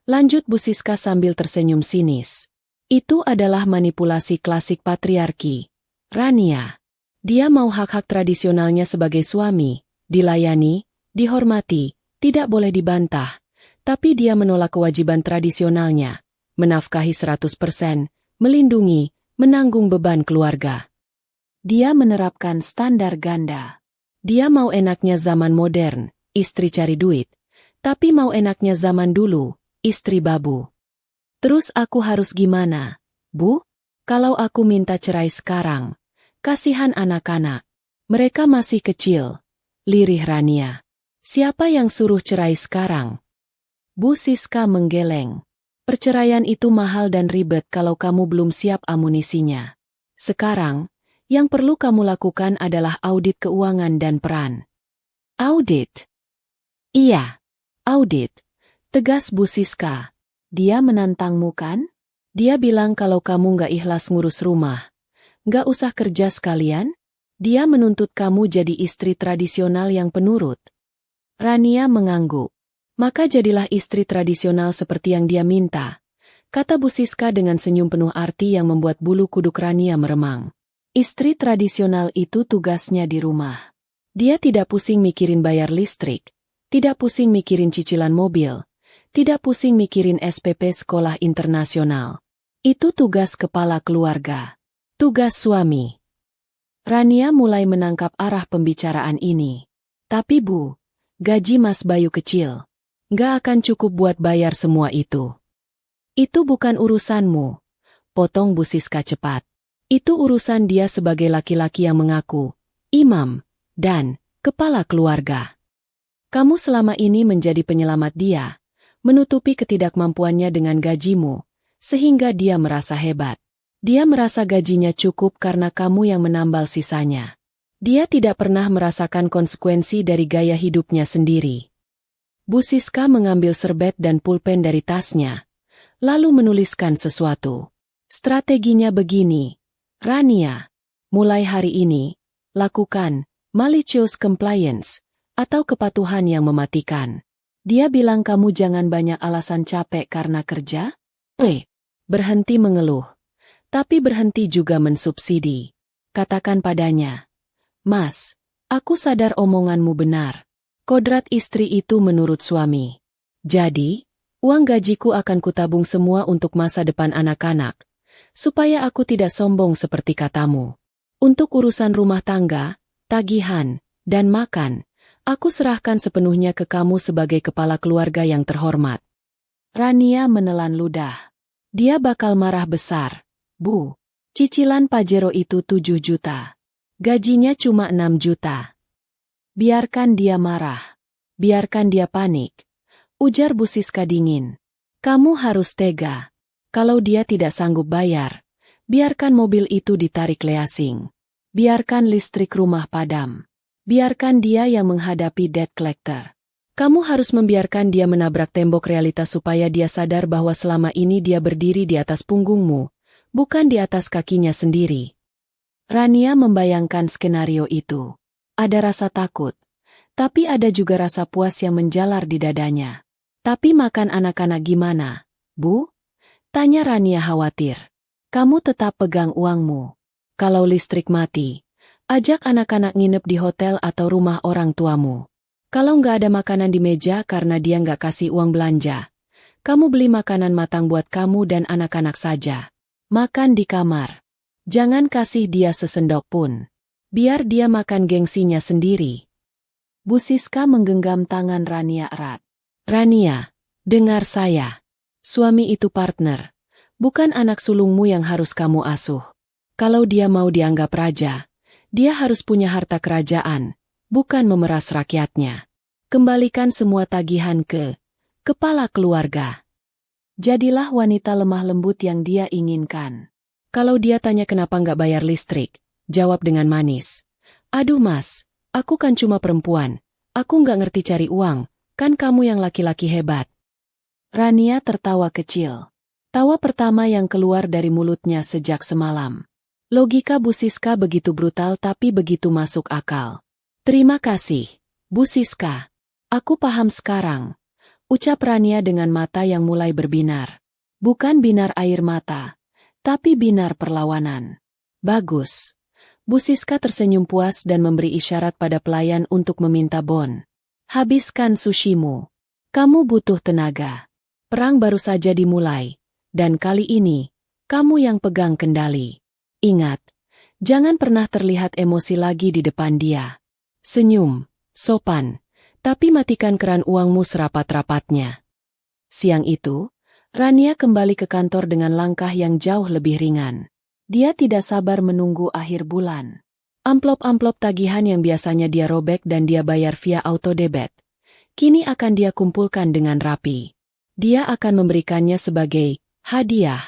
Lanjut Bu Siska sambil tersenyum sinis. "Itu adalah manipulasi klasik patriarki, Rania. Dia mau hak-hak tradisionalnya sebagai suami, dilayani, dihormati, tidak boleh dibantah. Tapi dia menolak kewajiban tradisionalnya, menafkahi 100%, melindungi, menanggung beban keluarga. Dia menerapkan standar ganda. Dia mau enaknya zaman modern, istri cari duit. Tapi mau enaknya zaman dulu, istri babu. Terus aku harus gimana, Bu? Kalau aku minta cerai sekarang, kasihan anak-anak. Mereka masih kecil." Lirih Rania. "Siapa yang suruh cerai sekarang?" Bu Siska menggeleng. "Perceraian itu mahal dan ribet kalau kamu belum siap amunisinya. Sekarang, yang perlu kamu lakukan adalah audit keuangan dan peran." "Audit?" "Iya, audit," tegas Bu Siska. "Dia menantangmu kan? Dia bilang kalau kamu nggak ikhlas ngurus rumah, nggak usah kerja sekalian? Dia menuntut kamu jadi istri tradisional yang penurut." Rania mengangguk. "Maka jadilah istri tradisional seperti yang dia minta," kata Bu Siska dengan senyum penuh arti yang membuat bulu kuduk Rania meremang. Istri tradisional itu tugasnya di rumah. Dia tidak pusing mikirin bayar listrik, tidak pusing mikirin cicilan mobil, tidak pusing mikirin SPP sekolah internasional. Itu tugas kepala keluarga. Tugas suami. Rania mulai menangkap arah pembicaraan ini. "Tapi Bu, gaji Mas Bayu kecil. Nggak akan cukup buat bayar semua itu." "Itu bukan urusanmu," potong Bu Siska cepat. "Itu urusan dia sebagai laki-laki yang mengaku imam dan kepala keluarga. Kamu selama ini menjadi penyelamat dia, menutupi ketidakmampuannya dengan gajimu, sehingga dia merasa hebat. Dia merasa gajinya cukup karena kamu yang menambal sisanya. Dia tidak pernah merasakan konsekuensi dari gaya hidupnya sendiri." Bu Siska mengambil serbet dan pulpen dari tasnya, lalu menuliskan sesuatu. "Strateginya begini, Rania. Mulai hari ini, lakukan malicious compliance, atau kepatuhan yang mematikan. Dia bilang kamu jangan banyak alasan capek karena kerja? Berhenti mengeluh. Tapi berhenti juga mensubsidi. Katakan padanya, 'Mas, aku sadar omonganmu benar. Kodrat istri itu menurut suami. Jadi, uang gajiku akan kutabung semua untuk masa depan anak-anak, supaya aku tidak sombong seperti katamu. Untuk urusan rumah tangga, tagihan, dan makan, aku serahkan sepenuhnya ke kamu sebagai kepala keluarga yang terhormat.'" Rania menelan ludah. Dia bakal marah besar. "Bu, cicilan Pajero itu 7 juta. Gajinya cuma 6 juta. Biarkan dia marah. Biarkan dia panik," ujar Bu Siska dingin. "Kamu harus tega. Kalau dia tidak sanggup bayar, biarkan mobil itu ditarik leasing. Biarkan listrik rumah padam. Biarkan dia yang menghadapi debt collector. Kamu harus membiarkan dia menabrak tembok realitas supaya dia sadar bahwa selama ini dia berdiri di atas punggungmu, bukan di atas kakinya sendiri. Rania membayangkan skenario itu. Ada rasa takut, tapi ada juga rasa puas yang menjalar di dadanya. Tapi makan anak-anak gimana, Bu? Tanya Rania khawatir. Kamu tetap pegang uangmu. Kalau listrik mati, ajak anak-anak nginep di hotel atau rumah orang tuamu. Kalau nggak ada makanan di meja karena dia nggak kasih uang belanja, kamu beli makanan matang buat kamu dan anak-anak saja. Makan di kamar. Jangan kasih dia sesendok pun. Biar dia makan gengsinya sendiri. Bu Siska menggenggam tangan Rania erat. Rania, dengar saya. Suami itu partner. Bukan anak sulungmu yang harus kamu asuh. Kalau dia mau dianggap raja, dia harus punya harta kerajaan, bukan memeras rakyatnya. Kembalikan semua tagihan ke kepala keluarga. Jadilah wanita lemah lembut yang dia inginkan. Kalau dia tanya kenapa nggak bayar listrik, jawab dengan manis. Aduh mas, aku kan cuma perempuan. Aku nggak ngerti cari uang, kan kamu yang laki-laki hebat. Rania tertawa kecil. Tawa pertama yang keluar dari mulutnya sejak semalam. Logika Bu Siska begitu brutal tapi begitu masuk akal. Terima kasih, Bu Siska. Aku paham sekarang. Ucap Rania dengan mata yang mulai berbinar. Bukan binar air mata, tapi binar perlawanan. Bagus. Bu Siska tersenyum puas dan memberi isyarat pada pelayan untuk meminta bon. Habiskan sushimu. Kamu butuh tenaga. Perang baru saja dimulai, dan kali ini, kamu yang pegang kendali. Ingat, jangan pernah terlihat emosi lagi di depan dia. Senyum, sopan, tapi matikan keran uangmu serapat-rapatnya. Siang itu, Rania kembali ke kantor dengan langkah yang jauh lebih ringan. Dia tidak sabar menunggu akhir bulan. Amplop-amplop tagihan yang biasanya dia robek dan dia bayar via autodebit, kini akan dia kumpulkan dengan rapi. Dia akan memberikannya sebagai hadiah,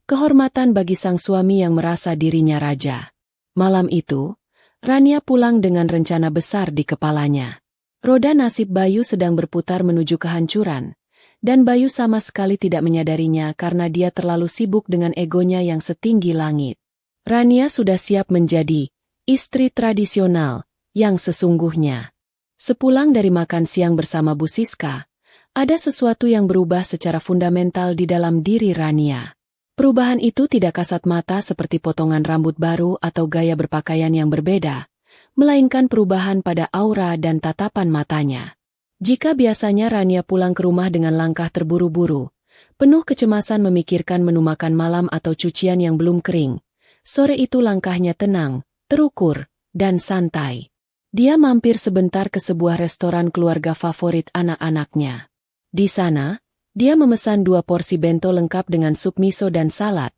kehormatan bagi sang suami yang merasa dirinya raja. Malam itu, Rania pulang dengan rencana besar di kepalanya. Roda nasib Bayu sedang berputar menuju kehancuran, dan Bayu sama sekali tidak menyadarinya karena dia terlalu sibuk dengan egonya yang setinggi langit. Rania sudah siap menjadi istri tradisional yang sesungguhnya. Sepulang dari makan siang bersama Bu Siska, ada sesuatu yang berubah secara fundamental di dalam diri Rania. Perubahan itu tidak kasat mata seperti potongan rambut baru atau gaya berpakaian yang berbeda, melainkan perubahan pada aura dan tatapan matanya. Jika biasanya Rania pulang ke rumah dengan langkah terburu-buru, penuh kecemasan memikirkan menu makan malam atau cucian yang belum kering, sore itu langkahnya tenang, terukur, dan santai. Dia mampir sebentar ke sebuah restoran keluarga favorit anak-anaknya. Di sana, dia memesan 2 porsi bento lengkap dengan sup miso dan salad,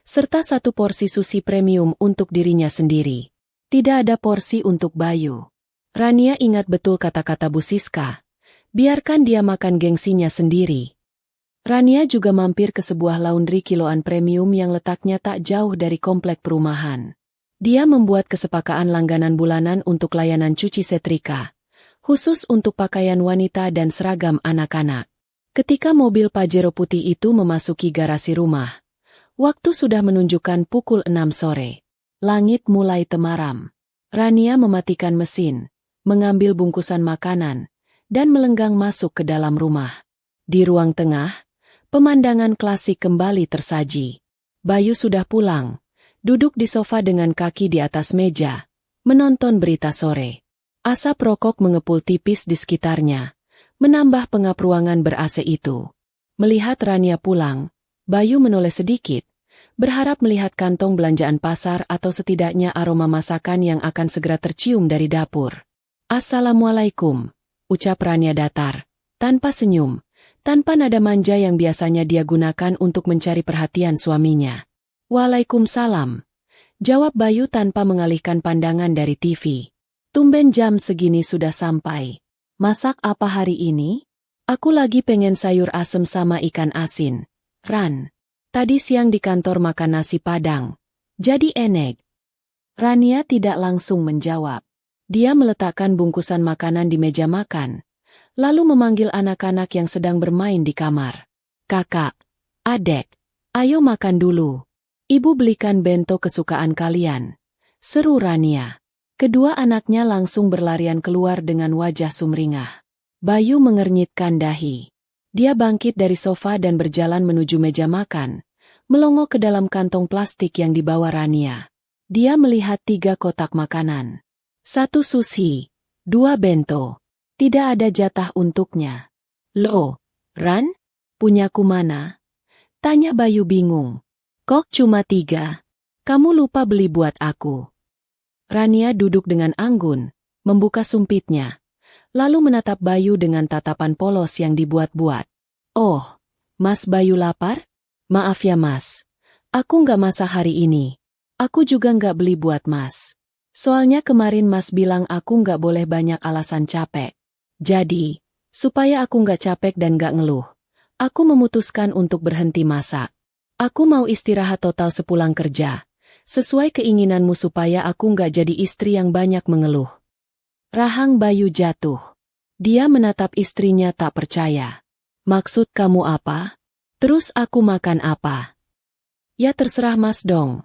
serta 1 porsi sushi premium untuk dirinya sendiri. Tidak ada porsi untuk Bayu. Rania ingat betul kata-kata Bu Siska. Biarkan dia makan gengsinya sendiri. Rania juga mampir ke sebuah laundry kiloan premium yang letaknya tak jauh dari komplek perumahan. Dia membuat kesepakaan langganan bulanan untuk layanan cuci setrika, khusus untuk pakaian wanita dan seragam anak-anak. Ketika mobil Pajero putih itu memasuki garasi rumah, waktu sudah menunjukkan pukul 6 sore. Langit mulai temaram. Rania mematikan mesin, mengambil bungkusan makanan, dan melenggang masuk ke dalam rumah. Di ruang tengah, pemandangan klasik kembali tersaji. Bayu sudah pulang, duduk di sofa dengan kaki di atas meja, menonton berita sore. Asap rokok mengepul tipis di sekitarnya, menambah pengap ruangan ber-AC itu. Melihat Rania pulang, Bayu menoleh sedikit, berharap melihat kantong belanjaan pasar atau setidaknya aroma masakan yang akan segera tercium dari dapur. Assalamualaikum, ucap Rania datar, tanpa senyum, tanpa nada manja yang biasanya dia gunakan untuk mencari perhatian suaminya. Waalaikumsalam, jawab Bayu tanpa mengalihkan pandangan dari TV. Tumben jam segini sudah sampai. Masak apa hari ini? Aku lagi pengen sayur asem sama ikan asin. Ran. Tadi siang di kantor makan nasi padang. Jadi enek. Rania tidak langsung menjawab. Dia meletakkan bungkusan makanan di meja makan, lalu memanggil anak-anak yang sedang bermain di kamar. Kakak, adek, ayo makan dulu. Ibu belikan bento kesukaan kalian, seru Rania. Kedua anaknya langsung berlarian keluar dengan wajah sumringah. Bayu mengernyitkan dahi. Dia bangkit dari sofa dan berjalan menuju meja makan, melongo ke dalam kantong plastik yang dibawa Rania. Dia melihat 3 kotak makanan. 1 sushi, 2 bento. Tidak ada jatah untuknya. Loh, Ran? Punyaku mana? Tanya Bayu bingung. Kok cuma 3? Kamu lupa beli buat aku. Rania duduk dengan anggun, membuka sumpitnya, lalu menatap Bayu dengan tatapan polos yang dibuat-buat. Oh, Mas Bayu lapar? Maaf ya Mas, aku nggak masak hari ini. Aku juga nggak beli buat Mas. Soalnya kemarin Mas bilang aku nggak boleh banyak alasan capek. Jadi, supaya aku nggak capek dan nggak ngeluh, aku memutuskan untuk berhenti masak. Aku mau istirahat total sepulang kerja, sesuai keinginanmu supaya aku nggak jadi istri yang banyak mengeluh. Rahang Bayu jatuh. Dia menatap istrinya tak percaya. Maksud kamu apa? Terus aku makan apa? Ya terserah Mas dong.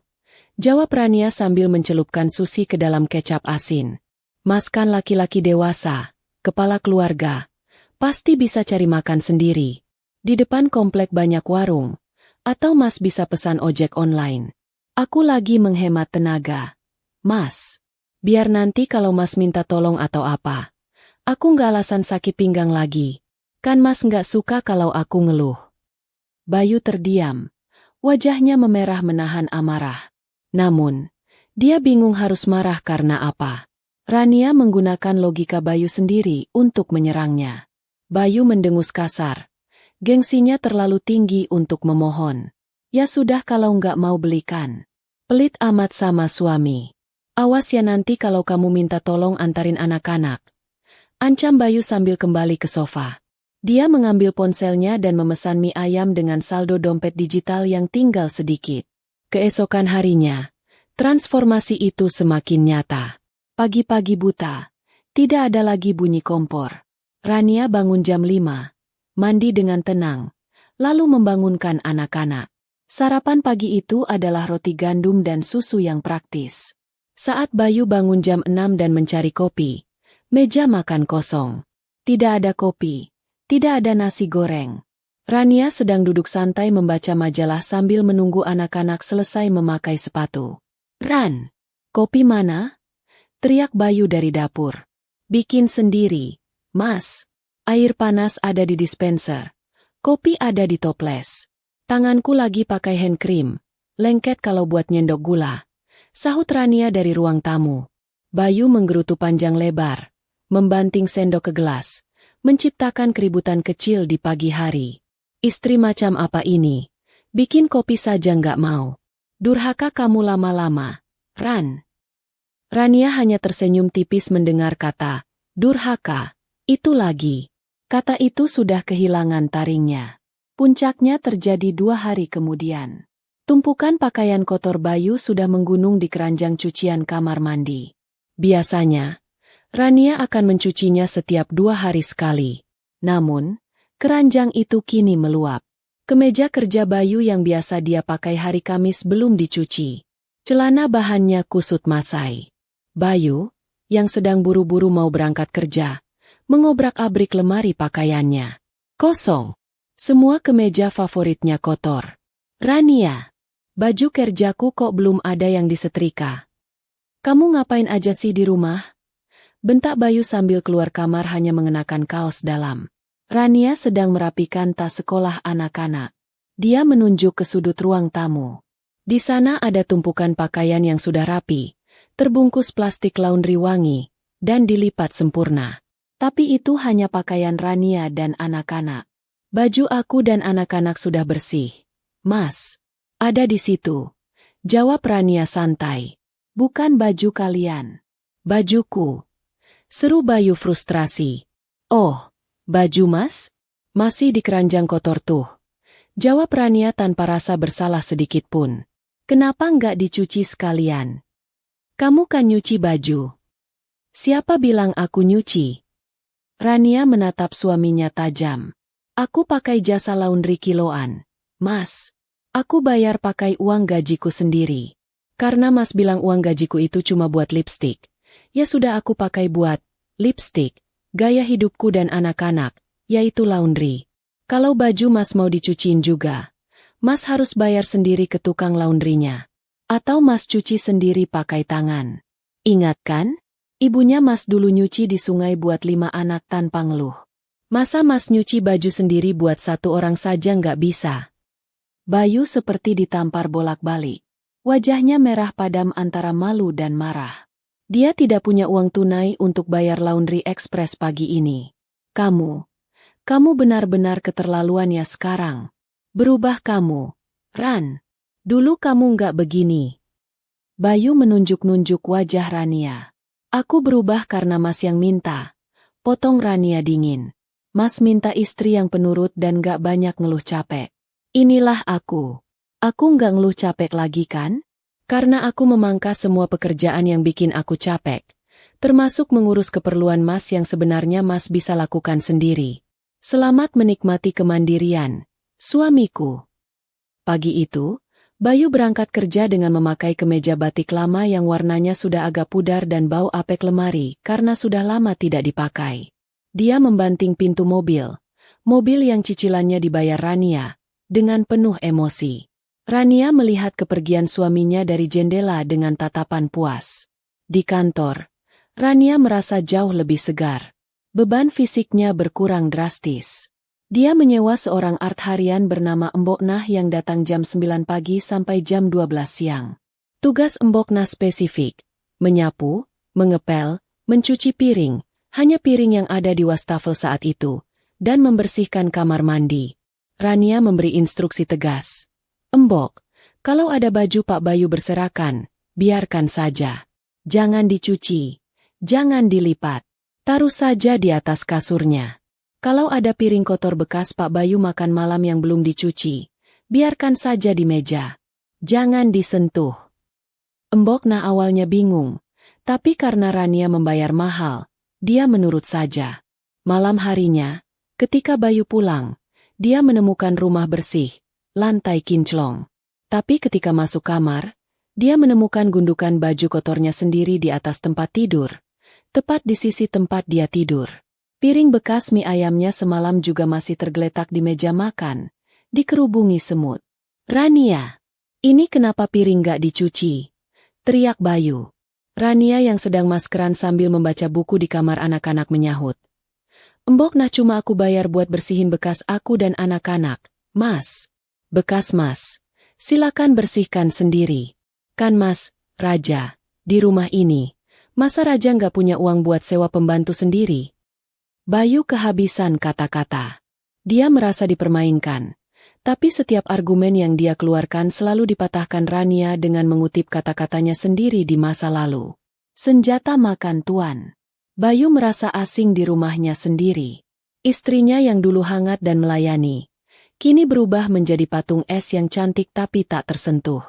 Jawab Rania sambil mencelupkan sushi ke dalam kecap asin. Mas kan laki-laki dewasa, kepala keluarga. Pasti bisa cari makan sendiri. Di depan komplek banyak warung. Atau Mas bisa pesan ojek online. Aku lagi menghemat tenaga. Mas, biar nanti kalau Mas minta tolong atau apa, aku nggak alasan sakit pinggang lagi. Kan Mas nggak suka kalau aku ngeluh. Bayu terdiam. Wajahnya memerah menahan amarah. Namun, dia bingung harus marah karena apa. Rania menggunakan logika Bayu sendiri untuk menyerangnya. Bayu mendengus kasar. Gengsinya terlalu tinggi untuk memohon. Ya sudah kalau nggak mau belikan. Pelit amat sama suami. Awas ya nanti kalau kamu minta tolong antarin anak-anak. Ancam Bayu sambil kembali ke sofa. Dia mengambil ponselnya dan memesan mie ayam dengan saldo dompet digital yang tinggal sedikit. Keesokan harinya, transformasi itu semakin nyata. Pagi-pagi buta, tidak ada lagi bunyi kompor. Rania bangun jam 5, mandi dengan tenang, lalu membangunkan anak-anak. Sarapan pagi itu adalah roti gandum dan susu yang praktis. Saat Bayu bangun jam 6 dan mencari kopi, meja makan kosong. Tidak ada kopi. Tidak ada nasi goreng. Rania sedang duduk santai membaca majalah sambil menunggu anak-anak selesai memakai sepatu. Ran, kopi mana? Teriak Bayu dari dapur. Bikin sendiri, Mas. Air panas ada di dispenser. Kopi ada di toples. Tanganku lagi pakai hand cream. Lengket kalau buat nyendok gula. Sahut Rania dari ruang tamu. Bayu menggerutu panjang lebar. Membanting sendok ke gelas. Menciptakan keributan kecil di pagi hari. Istri macam apa ini? Bikin kopi saja nggak mau. Durhaka kamu lama-lama, Ran. Rania hanya tersenyum tipis mendengar kata, durhaka. Itu lagi. Kata itu sudah kehilangan taringnya. Puncaknya terjadi 2 hari kemudian. Tumpukan pakaian kotor Bayu sudah menggunung di keranjang cucian kamar mandi. Biasanya, Rania akan mencucinya setiap 2 hari sekali. Namun, keranjang itu kini meluap. Kemeja kerja Bayu yang biasa dia pakai hari Kamis belum dicuci. Celana bahannya kusut masai. Bayu, yang sedang buru-buru mau berangkat kerja, mengobrak-abrik lemari pakaiannya. Kosong. Semua kemeja favoritnya kotor. Rania, baju kerjaku kok belum ada yang disetrika. Kamu ngapain aja sih di rumah? Bentak Bayu sambil keluar kamar hanya mengenakan kaos dalam. Rania sedang merapikan tas sekolah anak-anak. Dia menunjuk ke sudut ruang tamu. Di sana ada tumpukan pakaian yang sudah rapi, terbungkus plastik laundry wangi, dan dilipat sempurna. Tapi itu hanya pakaian Rania dan anak-anak. Baju aku dan anak-anak sudah bersih. Mas, ada di situ. Jawab Rania santai. Bukan baju kalian. Bajuku. Seru Bayu frustrasi. Oh, baju Mas? Masih di keranjang kotor tuh. Jawab Rania tanpa rasa bersalah sedikit pun. Kenapa nggak dicuci sekalian? Kamu kan nyuci baju. Siapa bilang aku nyuci? Rania menatap suaminya tajam. Aku pakai jasa laundry kiloan. Mas, aku bayar pakai uang gajiku sendiri. Karena Mas bilang uang gajiku itu cuma buat lipstik. Ya sudah aku pakai buat lipstik, gaya hidupku dan anak-anak, yaitu laundry. Kalau baju Mas mau dicuciin juga, Mas harus bayar sendiri ke tukang laundrynya. Atau Mas cuci sendiri pakai tangan. Ingat kan? Ibunya Mas dulu nyuci di sungai buat 5 anak tanpa ngeluh. Masa Mas nyuci baju sendiri buat 1 orang saja nggak bisa? Bayu seperti ditampar bolak-balik. Wajahnya merah padam antara malu dan marah. Dia tidak punya uang tunai untuk bayar laundry express pagi ini. Kamu benar-benar keterlaluan ya sekarang. Berubah kamu, Ran. Dulu kamu nggak begini. Bayu menunjuk-nunjuk wajah Rania. Aku berubah karena Mas yang minta. Potong Rania dingin. Mas minta istri yang penurut dan gak banyak ngeluh capek. Inilah aku. Aku gak ngeluh capek lagi kan? Karena aku memangkas semua pekerjaan yang bikin aku capek. Termasuk mengurus keperluan Mas yang sebenarnya Mas bisa lakukan sendiri. Selamat menikmati kemandirian, suamiku. Pagi itu, Bayu berangkat kerja dengan memakai kemeja batik lama yang warnanya sudah agak pudar dan bau apek lemari karena sudah lama tidak dipakai. Dia membanting pintu mobil yang cicilannya dibayar Rania, dengan penuh emosi. Rania melihat kepergian suaminya dari jendela dengan tatapan puas. Di kantor, Rania merasa jauh lebih segar. Beban fisiknya berkurang drastis. Dia menyewa seorang art harian bernama Mbok Nah yang datang jam 9 pagi sampai jam 12 siang. Tugas Mbok Nah spesifik, menyapu, mengepel, mencuci piring, hanya piring yang ada di wastafel saat itu, dan membersihkan kamar mandi. Rania memberi instruksi tegas. Mbok, kalau ada baju Pak Bayu berserakan, biarkan saja. Jangan dicuci, jangan dilipat, taruh saja di atas kasurnya. Kalau ada piring kotor bekas Pak Bayu makan malam yang belum dicuci, biarkan saja di meja. Jangan disentuh. Mbok Nah awalnya bingung, tapi karena Rania membayar mahal, dia menurut saja. Malam harinya, ketika Bayu pulang, dia menemukan rumah bersih, lantai kinclong. Tapi ketika masuk kamar, dia menemukan gundukan baju kotornya sendiri di atas tempat tidur, tepat di sisi tempat dia tidur. Piring bekas mie ayamnya semalam juga masih tergeletak di meja makan, dikerubungi semut. Rania, ini kenapa piring gak dicuci? Teriak Bayu. Rania yang sedang maskeran sambil membaca buku di kamar anak-anak menyahut. Mbok Nah cuma aku bayar buat bersihin bekas aku dan anak-anak, Mas. Bekas Mas. Silakan bersihkan sendiri. Kan Mas, Raja, di rumah ini, masa Raja gak punya uang buat sewa pembantu sendiri? Bayu kehabisan kata-kata. Dia merasa dipermainkan. Tapi setiap argumen yang dia keluarkan selalu dipatahkan Rania dengan mengutip kata-katanya sendiri di masa lalu. Senjata makan tuan. Bayu merasa asing di rumahnya sendiri. Istrinya yang dulu hangat dan melayani, kini berubah menjadi patung es yang cantik tapi tak tersentuh.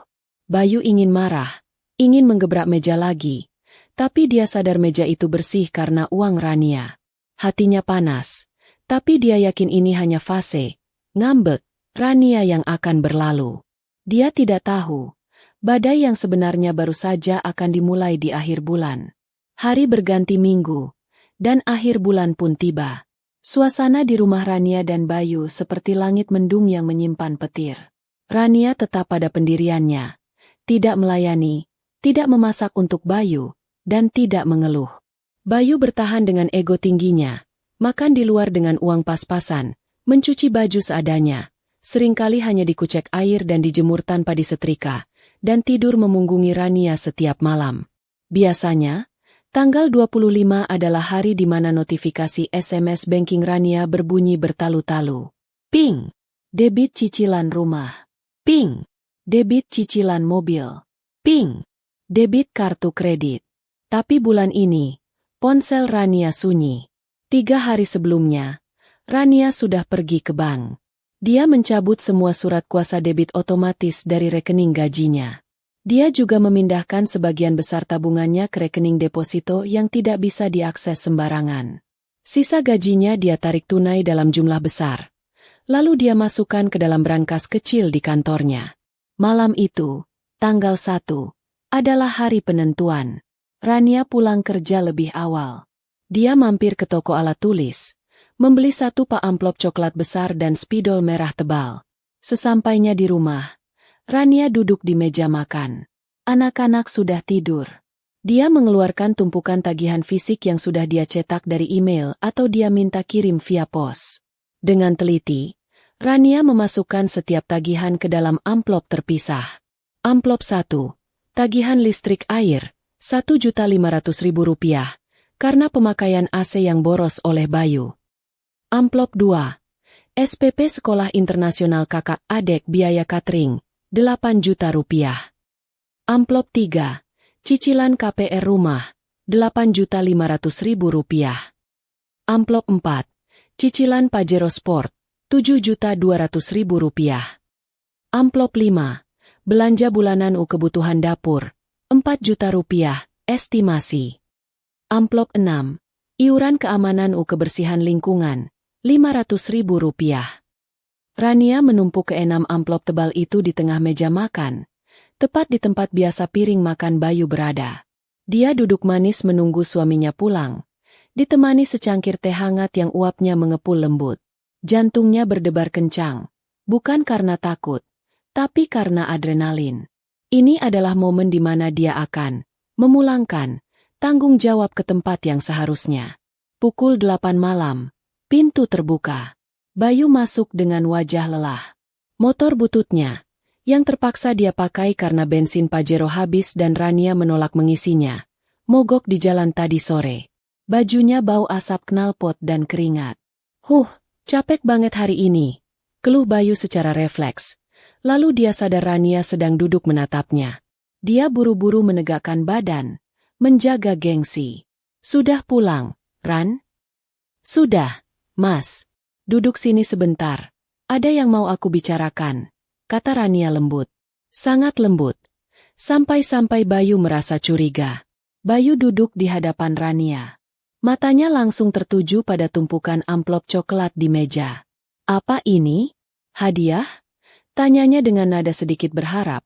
Bayu ingin marah, ingin menggebrak meja lagi. Tapi dia sadar meja itu bersih karena uang Rania. Hatinya panas, tapi dia yakin ini hanya fase, ngambek, Rania yang akan berlalu. Dia tidak tahu, badai yang sebenarnya baru saja akan dimulai di akhir bulan. Hari berganti minggu, dan akhir bulan pun tiba. Suasana di rumah Rania dan Bayu seperti langit mendung yang menyimpan petir. Rania tetap pada pendiriannya, tidak melayani, tidak memasak untuk Bayu, dan tidak mengeluh. Bayu bertahan dengan ego tingginya, makan di luar dengan uang pas-pasan, mencuci baju seadanya, seringkali hanya dikucek air dan dijemur tanpa disetrika, dan tidur memunggungi Rania setiap malam. Biasanya, tanggal 25 adalah hari di mana notifikasi SMS banking Rania berbunyi bertalu-talu. Ping! Debit cicilan rumah. Ping! Debit cicilan mobil. Ping! Debit kartu kredit. Tapi bulan ini, ponsel Rania sunyi. 3 hari sebelumnya, Rania sudah pergi ke bank. Dia mencabut semua surat kuasa debit otomatis dari rekening gajinya. Dia juga memindahkan sebagian besar tabungannya ke rekening deposito yang tidak bisa diakses sembarangan. Sisa gajinya dia tarik tunai dalam jumlah besar. Lalu dia masukkan ke dalam brankas kecil di kantornya. Malam itu, tanggal 1, adalah hari penentuan. Rania pulang kerja lebih awal. Dia mampir ke toko alat tulis, membeli 1 pak amplop coklat besar dan spidol merah tebal. Sesampainya di rumah, Rania duduk di meja makan. Anak-anak sudah tidur. Dia mengeluarkan tumpukan tagihan fisik yang sudah dia cetak dari email atau dia minta kirim via pos. Dengan teliti, Rania memasukkan setiap tagihan ke dalam amplop terpisah. Amplop 1, tagihan listrik air, Rp1.500.000, karena pemakaian AC yang boros oleh Bayu. Amplop 2, SPP Sekolah Internasional Kakak Adek biaya catering, Rp8 juta. Amplop 3, cicilan KPR rumah, Rp8.500.000. Amplop 4, cicilan Pajero Sport, Rp7.200.000. Amplop 5, belanja bulanan kebutuhan dapur, Rp4 juta, estimasi. Amplop 6, iuran keamanan kebersihan lingkungan, Rp500.000. Rania menumpuk ke-6 amplop tebal itu di tengah meja makan, tepat di tempat biasa piring makan Bayu berada. Dia duduk manis menunggu suaminya pulang, ditemani secangkir teh hangat yang uapnya mengepul lembut. Jantungnya berdebar kencang, bukan karena takut, tapi karena adrenalin. Ini adalah momen di mana dia akan memulangkan tanggung jawab ke tempat yang seharusnya. Pukul 8 malam, pintu terbuka. Bayu masuk dengan wajah lelah. Motor bututnya, yang terpaksa dia pakai karena bensin Pajero habis dan Rania menolak mengisinya, mogok di jalan tadi sore. Bajunya bau asap knalpot dan keringat. Capek banget hari ini, keluh Bayu secara refleks. Lalu dia sadar Rania sedang duduk menatapnya. Dia buru-buru menegakkan badan, menjaga gengsi. Sudah pulang, Ran? Sudah, Mas. Duduk sini sebentar. Ada yang mau aku bicarakan, kata Rania lembut. Sangat lembut. Sampai-sampai Bayu merasa curiga. Bayu duduk di hadapan Rania. Matanya langsung tertuju pada tumpukan amplop coklat di meja. Apa ini? Hadiah? Tanyanya dengan nada sedikit berharap.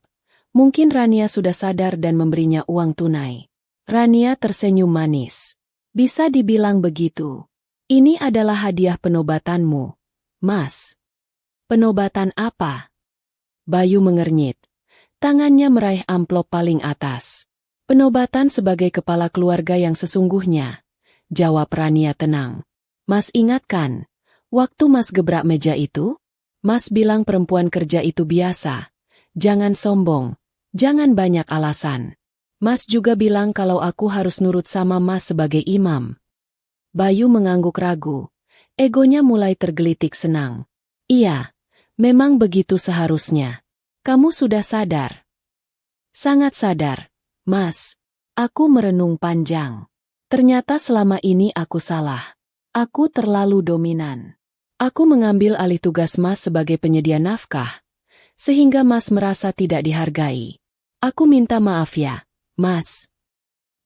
Mungkin Rania sudah sadar dan memberinya uang tunai. Rania tersenyum manis. Bisa dibilang begitu. Ini adalah hadiah penobatanmu, Mas. Penobatan apa? Bayu mengernyit. Tangannya meraih amplop paling atas. Penobatan sebagai kepala keluarga yang sesungguhnya. Jawab Rania tenang. Mas ingatkan, waktu Mas gebrak meja itu? Mas bilang perempuan kerja itu biasa. Jangan sombong, jangan banyak alasan. Mas juga bilang kalau aku harus nurut sama Mas sebagai imam. Bayu mengangguk ragu. Egonya mulai tergelitik senang. Iya, memang begitu seharusnya. Kamu sudah sadar. Sangat sadar, Mas. Aku merenung panjang. Ternyata selama ini aku salah. Aku terlalu dominan. Aku mengambil alih tugas Mas sebagai penyedia nafkah, sehingga Mas merasa tidak dihargai. Aku minta maaf ya, Mas.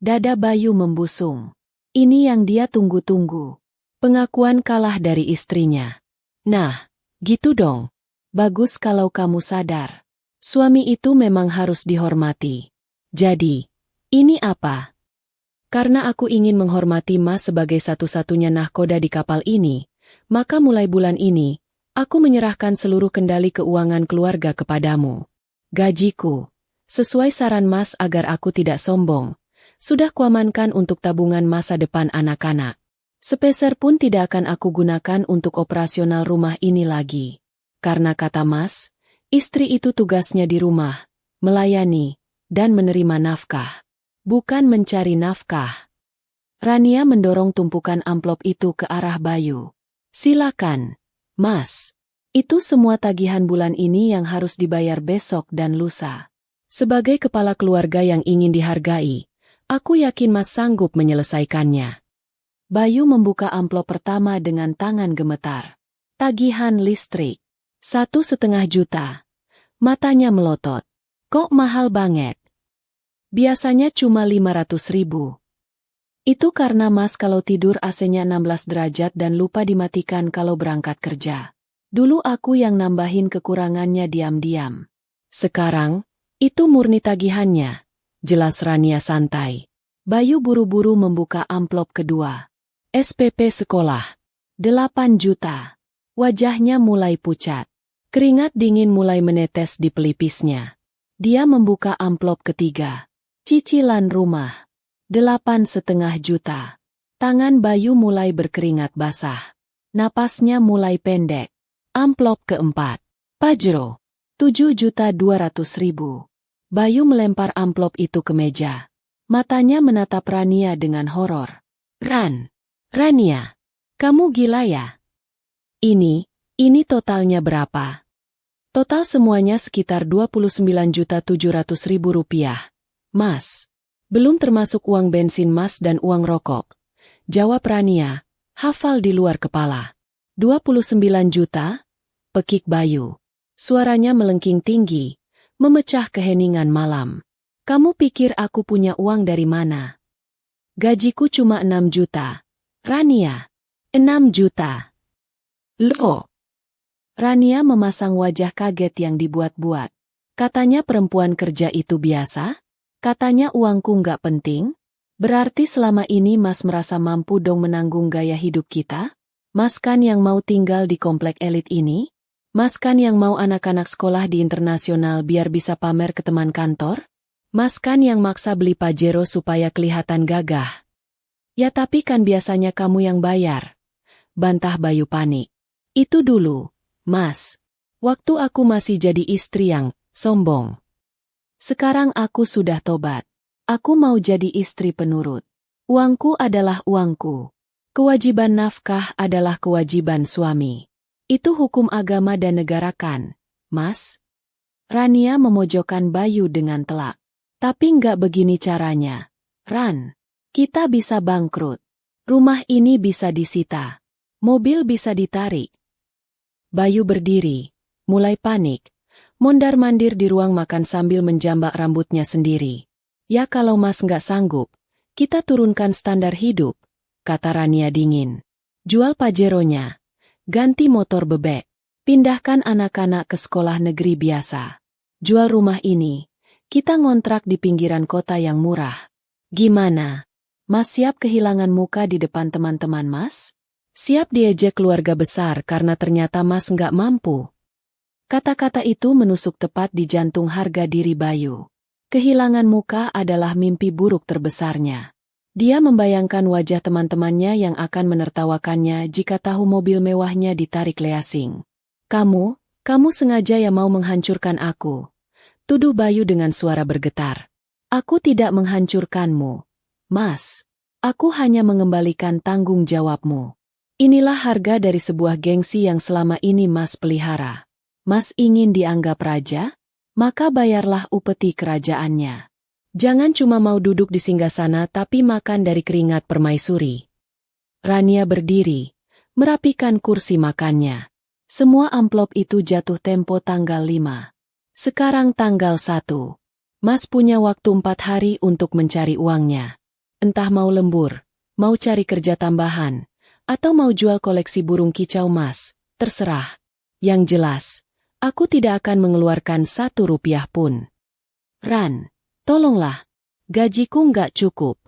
Dada Bayu membusung. Ini yang dia tunggu-tunggu. Pengakuan kalah dari istrinya. Nah, gitu dong. Bagus kalau kamu sadar. Suami itu memang harus dihormati. Jadi, ini apa? Karena aku ingin menghormati Mas sebagai satu-satunya nahkoda di kapal ini, maka mulai bulan ini, aku menyerahkan seluruh kendali keuangan keluarga kepadamu. Gajiku, sesuai saran Mas agar aku tidak sombong, sudah kuamankan untuk tabungan masa depan anak-anak. Sepeser pun tidak akan aku gunakan untuk operasional rumah ini lagi. Karena kata Mas, istri itu tugasnya di rumah, melayani, dan menerima nafkah. Bukan mencari nafkah. Rania mendorong tumpukan amplop itu ke arah Bayu. Silakan, Mas. Itu semua tagihan bulan ini yang harus dibayar besok dan lusa. Sebagai kepala keluarga yang ingin dihargai, aku yakin Mas sanggup menyelesaikannya. Bayu membuka amplop pertama dengan tangan gemetar. Tagihan listrik. 1,5 juta. Matanya melotot. Kok mahal banget? Biasanya cuma 500.000. Itu karena Mas kalau tidur AC-nya 16 derajat dan lupa dimatikan kalau berangkat kerja. Dulu aku yang nambahin kekurangannya diam-diam. Sekarang, itu murni tagihannya. Jelas Rania santai. Bayu buru-buru membuka amplop kedua. SPP sekolah. 8 juta. Wajahnya mulai pucat. Keringat dingin mulai menetes di pelipisnya. Dia membuka amplop ketiga. Cicilan rumah. 8,5 juta. Tangan Bayu mulai berkeringat basah. Napasnya mulai pendek. Amplop keempat. Pajero. 7.200.000. Bayu melempar amplop itu ke meja. Matanya menatap Rania dengan horor. Rania, kamu gila ya? Ini totalnya berapa? Total semuanya sekitar 29.700.000 rupiah. Mas. Belum termasuk uang bensin Mas dan uang rokok. Jawab Rania, hafal di luar kepala. 29 juta? Pekik Bayu. Suaranya melengking tinggi, memecah keheningan malam. Kamu pikir aku punya uang dari mana? Gajiku cuma 6 juta. Rania, 6 juta. Loh. Rania memasang wajah kaget yang dibuat-buat. Katanya perempuan kerja itu biasa? Katanya uangku nggak penting? Berarti selama ini Mas merasa mampu dong menanggung gaya hidup kita? Mas kan yang mau tinggal di komplek elit ini? Mas kan yang mau anak-anak sekolah di internasional biar bisa pamer ke teman kantor? Mas kan yang maksa beli Pajero supaya kelihatan gagah? Ya tapi kan biasanya kamu yang bayar. Bantah Bayu panik. Itu dulu, Mas. Waktu aku masih jadi istri yang sombong. Sekarang aku sudah tobat. Aku mau jadi istri penurut. Uangku adalah uangku. Kewajiban nafkah adalah kewajiban suami. Itu hukum agama dan negara kan, Mas? Rania memojokkan Bayu dengan telak. Tapi nggak begini caranya. Ran, kita bisa bangkrut. Rumah ini bisa disita. Mobil bisa ditarik. Bayu berdiri, mulai panik. Mondar-mandir di ruang makan sambil menjambak rambutnya sendiri. Ya kalau Mas nggak sanggup, kita turunkan standar hidup, kata Rania dingin. Jual Pajeronya, ganti motor bebek, pindahkan anak-anak ke sekolah negeri biasa. Jual rumah ini, kita ngontrak di pinggiran kota yang murah. Gimana? Mas siap kehilangan muka di depan teman-teman Mas? Siap diejek keluarga besar karena ternyata Mas nggak mampu? Kata-kata itu menusuk tepat di jantung harga diri Bayu. Kehilangan muka adalah mimpi buruk terbesarnya. Dia membayangkan wajah teman-temannya yang akan menertawakannya jika tahu mobil mewahnya ditarik leasing. Kamu sengaja ya mau menghancurkan aku. Tuduh Bayu dengan suara bergetar. Aku tidak menghancurkanmu, Mas. Aku hanya mengembalikan tanggung jawabmu. Inilah harga dari sebuah gengsi yang selama ini Mas pelihara. Mas ingin dianggap raja? Maka bayarlah upeti kerajaannya. Jangan cuma mau duduk di singgasana tapi makan dari keringat permaisuri. Rania berdiri, merapikan kursi makannya. Semua amplop itu jatuh tempo tanggal 5. Sekarang tanggal 1. Mas punya waktu 4 hari untuk mencari uangnya. Entah mau lembur, mau cari kerja tambahan, atau mau jual koleksi burung kicau Mas, terserah. Yang jelas, aku tidak akan mengeluarkan 1 rupiah pun. Ran, tolonglah, gajiku nggak cukup.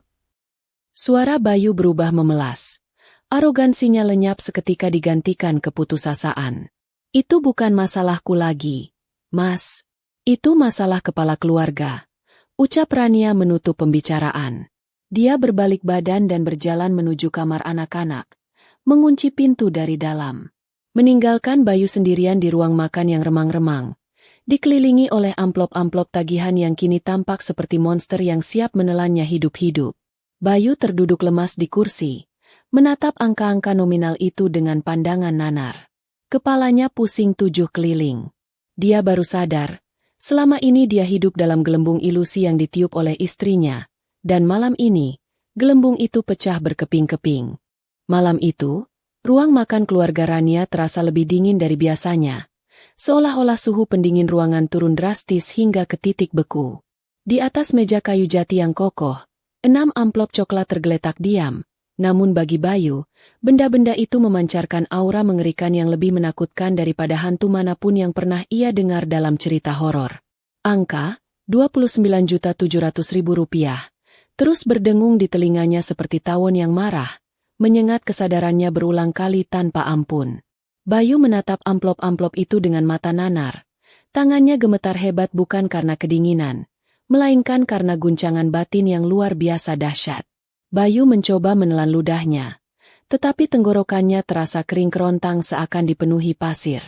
Suara Bayu berubah memelas. Arogansinya lenyap seketika digantikan keputusasaan. Itu bukan masalahku lagi, Mas. Itu masalah kepala keluarga. Ucap Rania menutup pembicaraan. Dia berbalik badan dan berjalan menuju kamar anak-anak, mengunci pintu dari dalam. Meninggalkan Bayu sendirian di ruang makan yang remang-remang, dikelilingi oleh amplop-amplop tagihan yang kini tampak seperti monster yang siap menelannya hidup-hidup. Bayu terduduk lemas di kursi, menatap angka-angka nominal itu dengan pandangan nanar. Kepalanya pusing 7 keliling. Dia baru sadar, selama ini dia hidup dalam gelembung ilusi yang ditiup oleh istrinya, dan malam ini, gelembung itu pecah berkeping-keping. Malam itu, ruang makan keluarga Rania terasa lebih dingin dari biasanya, seolah-olah suhu pendingin ruangan turun drastis hingga ke titik beku. Di atas meja kayu jati yang kokoh, 6 amplop coklat tergeletak diam, namun bagi Bayu, benda-benda itu memancarkan aura mengerikan yang lebih menakutkan daripada hantu manapun yang pernah ia dengar dalam cerita horor. Angka, Rp29.700.000, terus berdengung di telinganya seperti tawon yang marah, menyengat kesadarannya berulang kali tanpa ampun. Bayu menatap amplop-amplop itu dengan mata nanar. Tangannya gemetar hebat bukan karena kedinginan, melainkan karena guncangan batin yang luar biasa dahsyat. Bayu mencoba menelan ludahnya, tetapi tenggorokannya terasa kering kerontang seakan dipenuhi pasir.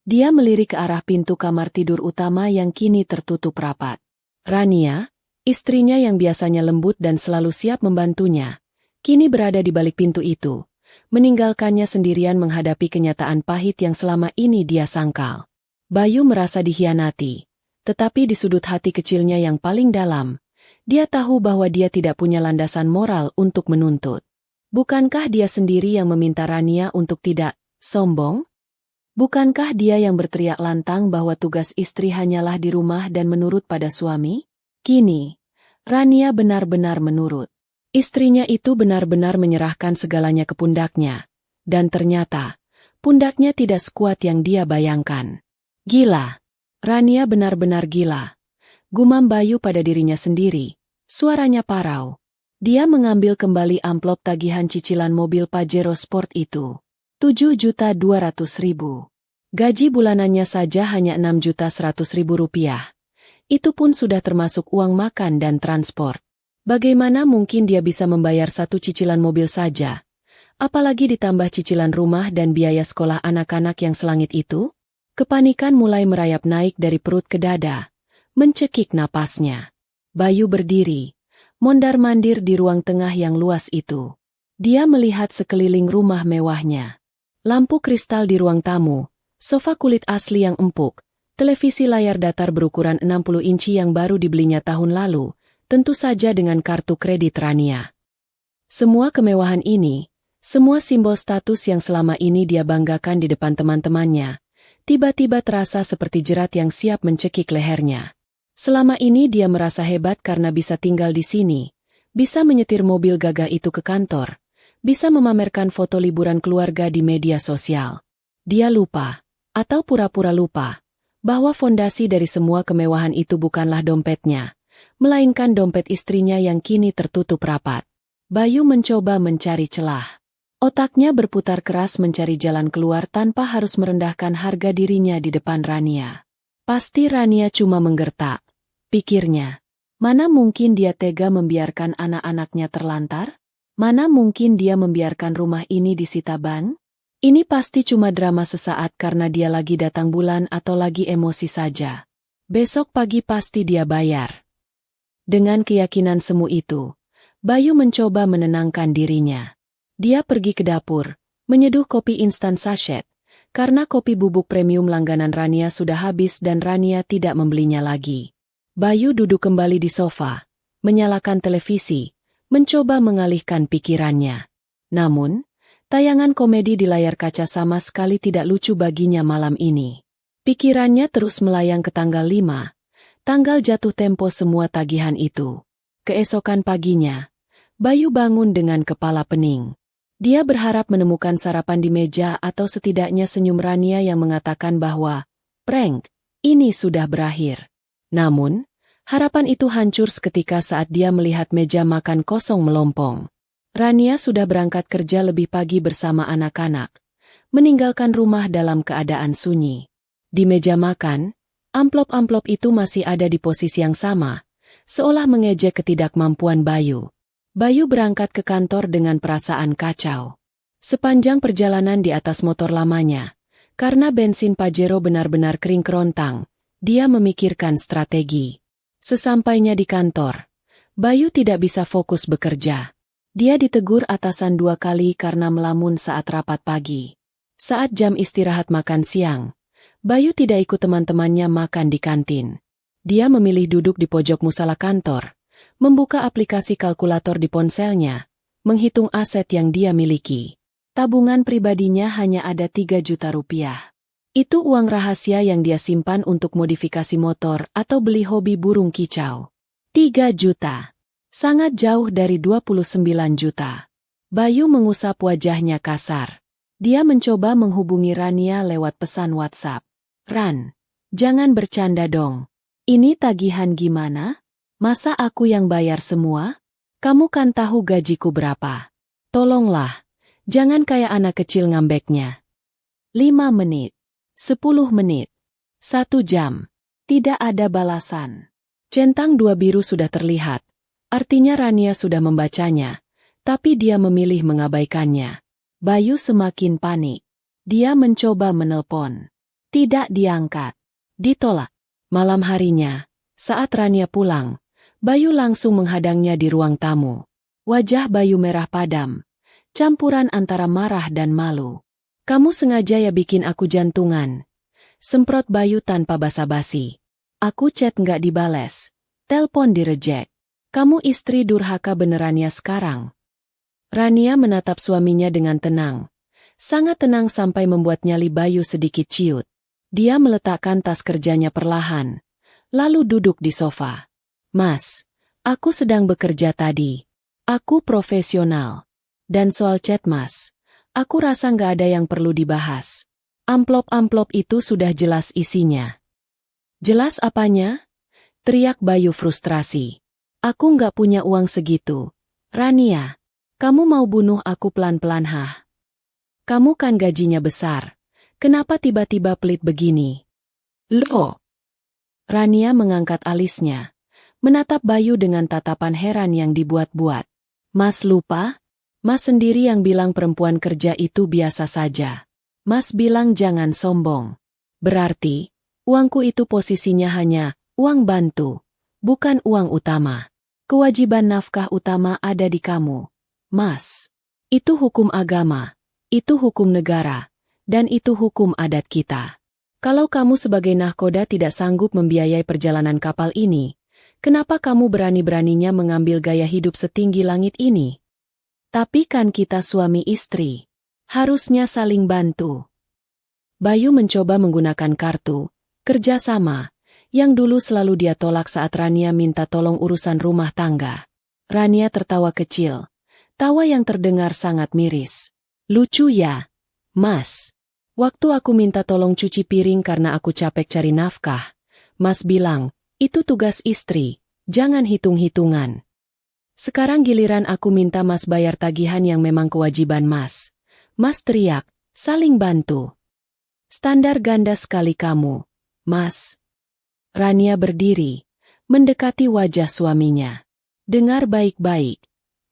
Dia melirik ke arah pintu kamar tidur utama yang kini tertutup rapat. Rania, istrinya yang biasanya lembut dan selalu siap membantunya, kini berada di balik pintu itu, meninggalkannya sendirian menghadapi kenyataan pahit yang selama ini dia sangkal. Bayu merasa dikhianati, tetapi di sudut hati kecilnya yang paling dalam, dia tahu bahwa dia tidak punya landasan moral untuk menuntut. Bukankah dia sendiri yang meminta Rania untuk tidak sombong? Bukankah dia yang berteriak lantang bahwa tugas istri hanyalah di rumah dan menurut pada suami? Kini, Rania benar-benar menurut. Istrinya itu benar-benar menyerahkan segalanya ke pundaknya. Dan ternyata, pundaknya tidak sekuat yang dia bayangkan. Gila. Rania benar-benar gila. Gumam Bayu pada dirinya sendiri. Suaranya parau. Dia mengambil kembali amplop tagihan cicilan mobil Pajero Sport itu. 7.200.000. Gaji bulanannya saja hanya Rp6.100.000. Itu pun sudah termasuk uang makan dan transport. Bagaimana mungkin dia bisa membayar satu cicilan mobil saja? Apalagi ditambah cicilan rumah dan biaya sekolah anak-anak yang selangit itu? Kepanikan mulai merayap naik dari perut ke dada, mencekik napasnya. Bayu berdiri, mondar-mandir di ruang tengah yang luas itu. Dia melihat sekeliling rumah mewahnya. Lampu kristal di ruang tamu, sofa kulit asli yang empuk, televisi layar datar berukuran 60 inci yang baru dibelinya tahun lalu, tentu saja dengan kartu kredit Rania. Semua kemewahan ini, semua simbol status yang selama ini dia banggakan di depan teman-temannya, tiba-tiba terasa seperti jerat yang siap mencekik lehernya. Selama ini dia merasa hebat karena bisa tinggal di sini, bisa menyetir mobil gagah itu ke kantor, bisa memamerkan foto liburan keluarga di media sosial. Dia lupa, atau pura-pura lupa, bahwa fondasi dari semua kemewahan itu bukanlah dompetnya, melainkan dompet istrinya yang kini tertutup rapat. Bayu mencoba mencari celah. Otaknya berputar keras mencari jalan keluar tanpa harus merendahkan harga dirinya di depan Rania. Pasti Rania cuma menggertak, pikirnya. Mana mungkin dia tega membiarkan anak-anaknya terlantar? Mana mungkin dia membiarkan rumah ini disita ban? Ini pasti cuma drama sesaat karena dia lagi datang bulan atau lagi emosi saja. Besok pagi pasti dia bayar. Dengan keyakinan semu itu, Bayu mencoba menenangkan dirinya. Dia pergi ke dapur, menyeduh kopi instan sachet, karena kopi bubuk premium langganan Rania sudah habis dan Rania tidak membelinya lagi. Bayu duduk kembali di sofa, menyalakan televisi, mencoba mengalihkan pikirannya. Namun, tayangan komedi di layar kaca sama sekali tidak lucu baginya malam ini. Pikirannya terus melayang ke tanggal 5, tanggal jatuh tempo semua tagihan itu. Keesokan paginya, Bayu bangun dengan kepala pening. Dia berharap menemukan sarapan di meja atau setidaknya senyum Rania yang mengatakan bahwa, prank, ini sudah berakhir. Namun, harapan itu hancur seketika saat dia melihat meja makan kosong melompong. Rania sudah berangkat kerja lebih pagi bersama anak-anak, meninggalkan rumah dalam keadaan sunyi. Di meja makan, amplop-amplop itu masih ada di posisi yang sama, seolah mengejek ketidakmampuan Bayu. Bayu berangkat ke kantor dengan perasaan kacau. Sepanjang perjalanan di atas motor lamanya, karena bensin Pajero benar-benar kering kerontang, dia memikirkan strategi. Sesampainya di kantor, Bayu tidak bisa fokus bekerja. Dia ditegur atasan 2 kali karena melamun saat rapat pagi. Saat jam istirahat makan siang, Bayu tidak ikut teman-temannya makan di kantin. Dia memilih duduk di pojok musala kantor, membuka aplikasi kalkulator di ponselnya, menghitung aset yang dia miliki. Tabungan pribadinya hanya ada 3 juta rupiah. Itu uang rahasia yang dia simpan untuk modifikasi motor atau beli hobi burung kicau. 3 juta. Sangat jauh dari 29 juta. Bayu mengusap wajahnya kasar. Dia mencoba menghubungi Rania lewat pesan WhatsApp. Ran, jangan bercanda dong. Ini tagihan gimana? Masa aku yang bayar semua? Kamu kan tahu gajiku berapa. Tolonglah, jangan kayak anak kecil ngambeknya. 5 menit, 10 menit, 1 jam. Tidak ada balasan. Centang 2 biru sudah terlihat. Artinya Rania sudah membacanya, tapi dia memilih mengabaikannya. Bayu semakin panik. Dia mencoba menelpon. Tidak diangkat. Ditolak. Malam harinya, saat Rania pulang, Bayu langsung menghadangnya di ruang tamu. Wajah Bayu merah padam, campuran antara marah dan malu. Kamu sengaja ya bikin aku jantungan. Semprot Bayu tanpa basa-basi. Aku chat nggak dibales. Telpon di-reject. Kamu istri durhaka beneran ya sekarang. Rania menatap suaminya dengan tenang. Sangat tenang sampai membuat nyali Bayu sedikit ciut. Dia meletakkan tas kerjanya perlahan, lalu duduk di sofa. Mas, aku sedang bekerja tadi. Aku profesional. Dan soal chat mas, aku rasa nggak ada yang perlu dibahas. Amplop-amplop itu sudah jelas isinya. Jelas apanya? Teriak Bayu frustrasi. Aku nggak punya uang segitu. Rania. Kamu mau bunuh aku pelan-pelan hah? Kamu kan gajinya besar. Kenapa tiba-tiba pelit begini? Loh? Rania mengangkat alisnya. Menatap Bayu dengan tatapan heran yang dibuat-buat. Mas lupa? Mas sendiri yang bilang perempuan kerja itu biasa saja. Mas bilang jangan sombong. Berarti, uangku itu posisinya hanya uang bantu, bukan uang utama. Kewajiban nafkah utama ada di kamu. Mas, itu hukum agama, itu hukum negara, dan itu hukum adat kita. Kalau kamu sebagai nahkoda tidak sanggup membiayai perjalanan kapal ini, kenapa kamu berani-beraninya mengambil gaya hidup setinggi langit ini? Tapi kan kita suami istri, harusnya saling bantu. Bayu mencoba menggunakan kartu kerjasama, yang dulu selalu dia tolak saat Rania minta tolong urusan rumah tangga. Rania tertawa kecil. Tawa yang terdengar sangat miris. Lucu ya, Mas. Waktu aku minta tolong cuci piring karena aku capek cari nafkah, Mas bilang, itu tugas istri, jangan hitung-hitungan. Sekarang giliran aku minta Mas bayar tagihan yang memang kewajiban Mas. Mas teriak, saling bantu. Standar ganda sekali kamu, Mas. Rania berdiri, mendekati wajah suaminya. Dengar baik-baik,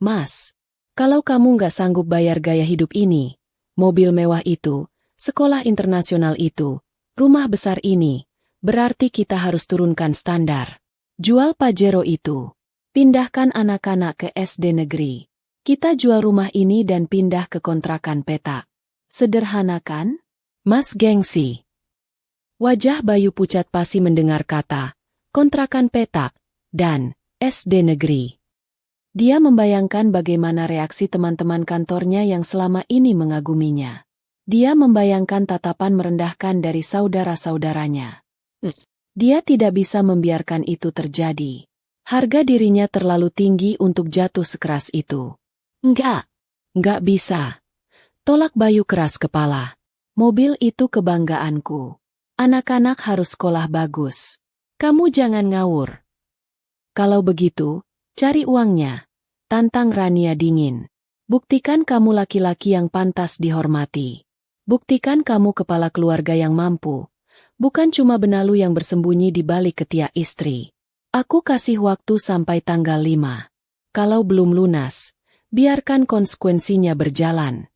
Mas. Kalau kamu nggak sanggup bayar gaya hidup ini, mobil mewah itu, sekolah internasional itu, rumah besar ini, berarti kita harus turunkan standar. Jual Pajero itu. Pindahkan anak-anak ke SD negeri. Kita jual rumah ini dan pindah ke kontrakan petak. Sederhana kan? Mas gengsi. Wajah Bayu pucat pasi mendengar kata, kontrakan petak, dan SD negeri. Dia membayangkan bagaimana reaksi teman-teman kantornya yang selama ini mengaguminya. Dia membayangkan tatapan merendahkan dari saudara-saudaranya. Dia tidak bisa membiarkan itu terjadi. Harga dirinya terlalu tinggi untuk jatuh sekeras itu. Enggak bisa. Tolak Bayu keras kepala. Mobil itu kebanggaanku. Anak-anak harus sekolah bagus. Kamu jangan ngawur. Kalau begitu, cari uangnya. Tantang Rania dingin. Buktikan kamu laki-laki yang pantas dihormati. Buktikan kamu kepala keluarga yang mampu. Bukan cuma benalu yang bersembunyi di balik ketiak istri. Aku kasih waktu sampai tanggal 5. Kalau belum lunas, biarkan konsekuensinya berjalan.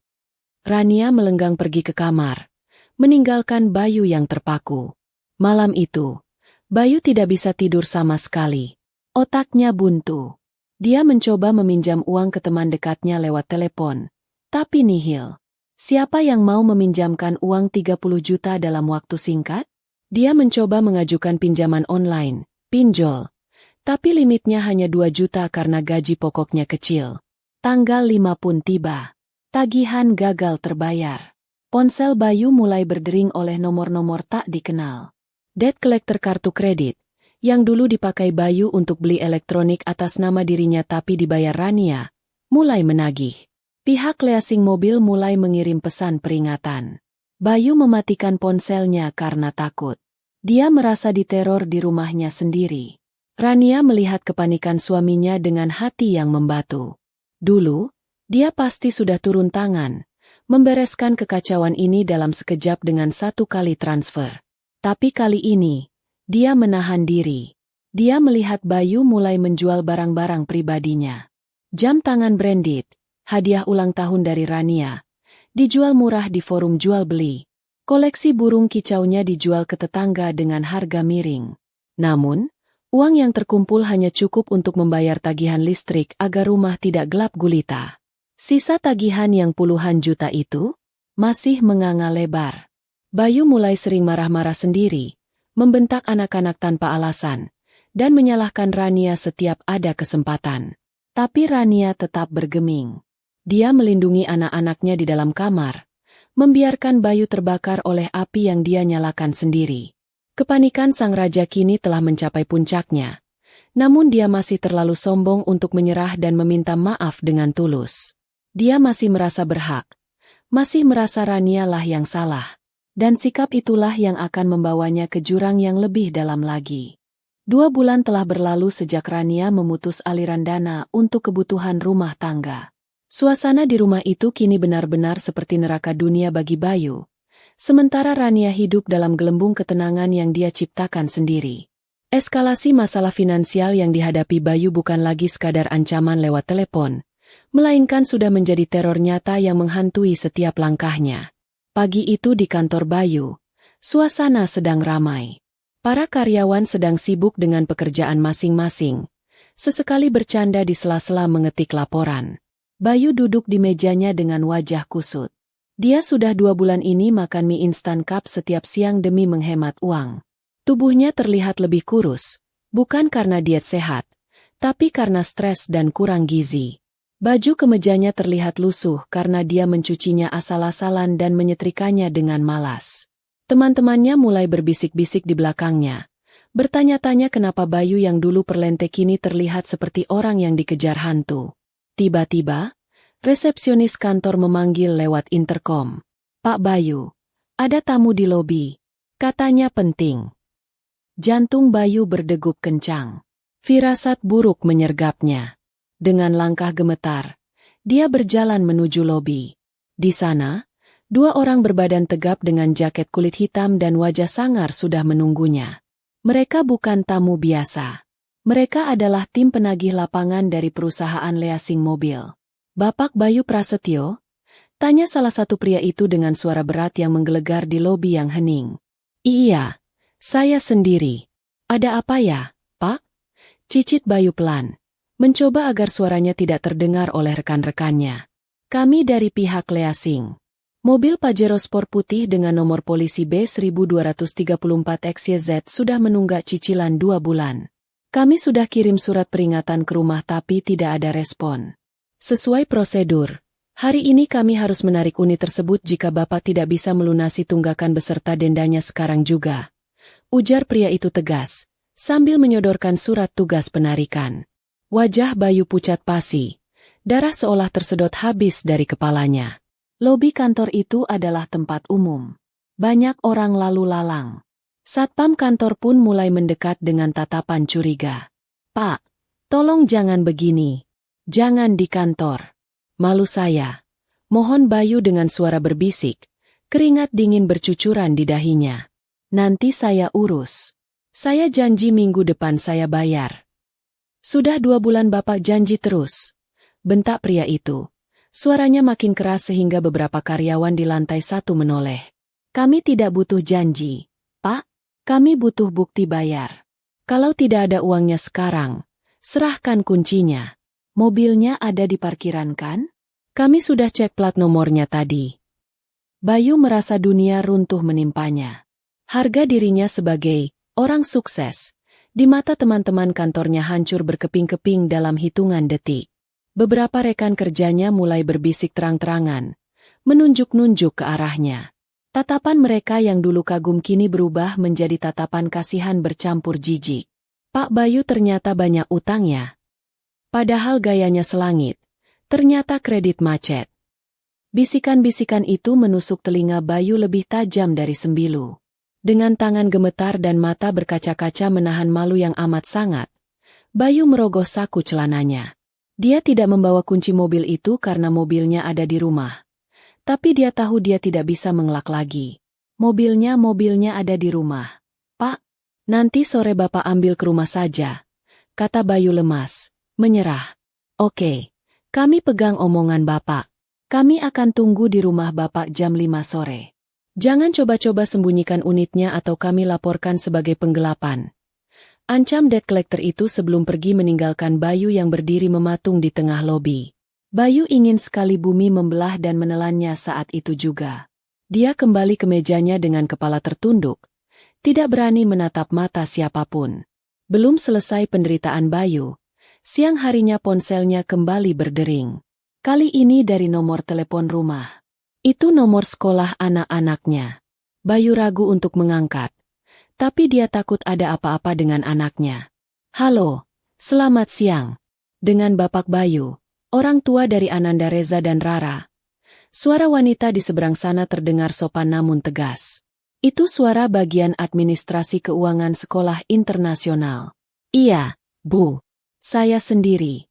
Rania melenggang pergi ke kamar, meninggalkan Bayu yang terpaku. Malam itu, Bayu tidak bisa tidur sama sekali. Otaknya buntu. Dia mencoba meminjam uang ke teman dekatnya lewat telepon, tapi nihil. Siapa yang mau meminjamkan uang 30 juta dalam waktu singkat? Dia mencoba mengajukan pinjaman online, pinjol. Tapi limitnya hanya 2 juta karena gaji pokoknya kecil. Tanggal 5 pun tiba. Tagihan gagal terbayar. Ponsel Bayu mulai berdering oleh nomor-nomor tak dikenal. Debt collector kartu kredit, yang dulu dipakai Bayu untuk beli elektronik atas nama dirinya tapi dibayar Rania, mulai menagih. Pihak leasing mobil mulai mengirim pesan peringatan. Bayu mematikan ponselnya karena takut. Dia merasa diteror di rumahnya sendiri. Rania melihat kepanikan suaminya dengan hati yang membatu. Dulu, dia pasti sudah turun tangan, membereskan kekacauan ini dalam sekejap dengan 1 kali transfer. Tapi kali ini, dia menahan diri. Dia melihat Bayu mulai menjual barang-barang pribadinya. Jam tangan branded, hadiah ulang tahun dari Rania, dijual murah di forum jual beli. Koleksi burung kicaunya dijual ke tetangga dengan harga miring. Namun, uang yang terkumpul hanya cukup untuk membayar tagihan listrik agar rumah tidak gelap gulita. Sisa tagihan yang puluhan juta itu masih menganga lebar. Bayu mulai sering marah-marah sendiri, membentak anak-anak tanpa alasan, dan menyalahkan Rania setiap ada kesempatan. Tapi Rania tetap bergeming. Dia melindungi anak-anaknya di dalam kamar, membiarkan Bayu terbakar oleh api yang dia nyalakan sendiri. Kepanikan sang raja kini telah mencapai puncaknya. Namun dia masih terlalu sombong untuk menyerah dan meminta maaf dengan tulus. Dia masih merasa berhak, masih merasa Rania lah yang salah. Dan sikap itulah yang akan membawanya ke jurang yang lebih dalam lagi. 2 bulan telah berlalu sejak Rania memutus aliran dana untuk kebutuhan rumah tangga. Suasana di rumah itu kini benar-benar seperti neraka dunia bagi Bayu. Sementara Rania hidup dalam gelembung ketenangan yang dia ciptakan sendiri. Eskalasi masalah finansial yang dihadapi Bayu bukan lagi sekadar ancaman lewat telepon, melainkan sudah menjadi teror nyata yang menghantui setiap langkahnya. Pagi itu di kantor Bayu, suasana sedang ramai. Para karyawan sedang sibuk dengan pekerjaan masing-masing. Sesekali bercanda di sela-sela mengetik laporan. Bayu duduk di mejanya dengan wajah kusut. Dia sudah 2 bulan ini makan mie instan cup setiap siang demi menghemat uang. Tubuhnya terlihat lebih kurus, bukan karena diet sehat, tapi karena stres dan kurang gizi. Baju kemejanya terlihat lusuh karena dia mencucinya asal-asalan dan menyetrikanya dengan malas. Teman-temannya mulai berbisik-bisik di belakangnya, bertanya-tanya kenapa Bayu yang dulu perlente kini terlihat seperti orang yang dikejar hantu. Tiba-tiba, resepsionis kantor memanggil lewat interkom. "Pak Bayu, ada tamu di lobi," katanya penting. Jantung Bayu berdegup kencang. Firasat buruk menyergapnya. Dengan langkah gemetar, dia berjalan menuju lobi. Di sana, 2 orang berbadan tegap dengan jaket kulit hitam dan wajah sangar sudah menunggunya. Mereka bukan tamu biasa. Mereka adalah tim penagih lapangan dari perusahaan leasing mobil. "Bapak Bayu Prasetyo?" tanya salah satu pria itu dengan suara berat yang menggelegar di lobi yang hening. "Iya, saya sendiri." "Ada apa ya, Pak?" cicit Bayu pelan, mencoba agar suaranya tidak terdengar oleh rekan-rekannya. "Kami dari pihak leasing. Mobil Pajero Sport putih dengan nomor polisi B1234XYZ sudah menunggak cicilan 2 bulan. Kami sudah kirim surat peringatan ke rumah tapi tidak ada respon. Sesuai prosedur, hari ini kami harus menarik unit tersebut jika Bapak tidak bisa melunasi tunggakan beserta dendanya sekarang juga," ujar pria itu tegas, sambil menyodorkan surat tugas penarikan. Wajah Bayu pucat pasi, darah seolah tersedot habis dari kepalanya. Lobi kantor itu adalah tempat umum. Banyak orang lalu lalang. Satpam kantor pun mulai mendekat dengan tatapan curiga. "Pak, tolong jangan begini. Jangan di kantor. Malu saya." Mohon Bayu dengan suara berbisik, keringat dingin bercucuran di dahinya. "Nanti saya urus. Saya janji minggu depan saya bayar." "Sudah 2 bulan Bapak janji terus," bentak pria itu. Suaranya makin keras sehingga beberapa karyawan di lantai 1 menoleh. "Kami tidak butuh janji, Pak. Kami butuh bukti bayar. Kalau tidak ada uangnya sekarang, serahkan kuncinya. Mobilnya ada di parkiran kan? Kami sudah cek plat nomornya tadi." Bayu merasa dunia runtuh menimpanya. Harga dirinya sebagai orang sukses di mata teman-teman kantornya hancur berkeping-keping dalam hitungan detik. Beberapa rekan kerjanya mulai berbisik terang-terangan, menunjuk-nunjuk ke arahnya. Tatapan mereka yang dulu kagum kini berubah menjadi tatapan kasihan bercampur jijik. Pak Bayu ternyata banyak utangnya. Padahal gayanya selangit. Ternyata kredit macet. Bisikan-bisikan itu menusuk telinga Bayu lebih tajam dari sembilu. Dengan tangan gemetar dan mata berkaca-kaca menahan malu yang amat sangat, Bayu merogoh saku celananya. Dia tidak membawa kunci mobil itu karena mobilnya ada di rumah. Tapi dia tahu dia tidak bisa mengelak lagi. Mobilnya ada di rumah. Pak, nanti sore Bapak ambil ke rumah saja, kata Bayu lemas, menyerah. Oke, kami pegang omongan Bapak. Kami akan tunggu di rumah Bapak jam 5 sore. Jangan coba-coba sembunyikan unitnya atau kami laporkan sebagai penggelapan. Ancam debt collector itu sebelum pergi meninggalkan Bayu yang berdiri mematung di tengah lobi. Bayu ingin sekali bumi membelah dan menelannya saat itu juga. Dia kembali ke mejanya dengan kepala tertunduk, tidak berani menatap mata siapapun. Belum selesai penderitaan Bayu, siang harinya ponselnya kembali berdering. Kali ini dari nomor telepon rumah. Itu nomor sekolah anak-anaknya. Bayu ragu untuk mengangkat, tapi dia takut ada apa-apa dengan anaknya. Halo, selamat siang. Dengan Bapak Bayu, orang tua dari Ananda Reza dan Rara. Suara wanita di seberang sana terdengar sopan namun tegas. Itu suara bagian administrasi keuangan sekolah internasional. Iya, Bu. Saya sendiri.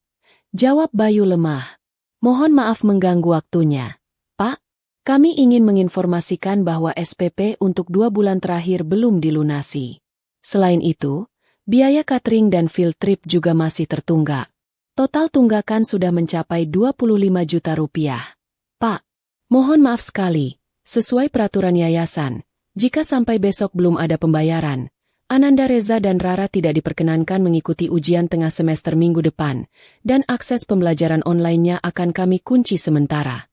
Jawab Bayu lemah. Mohon maaf mengganggu waktunya. Pak, kami ingin menginformasikan bahwa SPP untuk 2 bulan terakhir belum dilunasi. Selain itu, biaya catering dan field trip juga masih tertunggak. Total tunggakan sudah mencapai 25 juta rupiah. Pak, mohon maaf sekali, sesuai peraturan yayasan, jika sampai besok belum ada pembayaran, Ananda Reza dan Rara tidak diperkenankan mengikuti ujian tengah semester minggu depan, dan akses pembelajaran online-nya akan kami kunci sementara.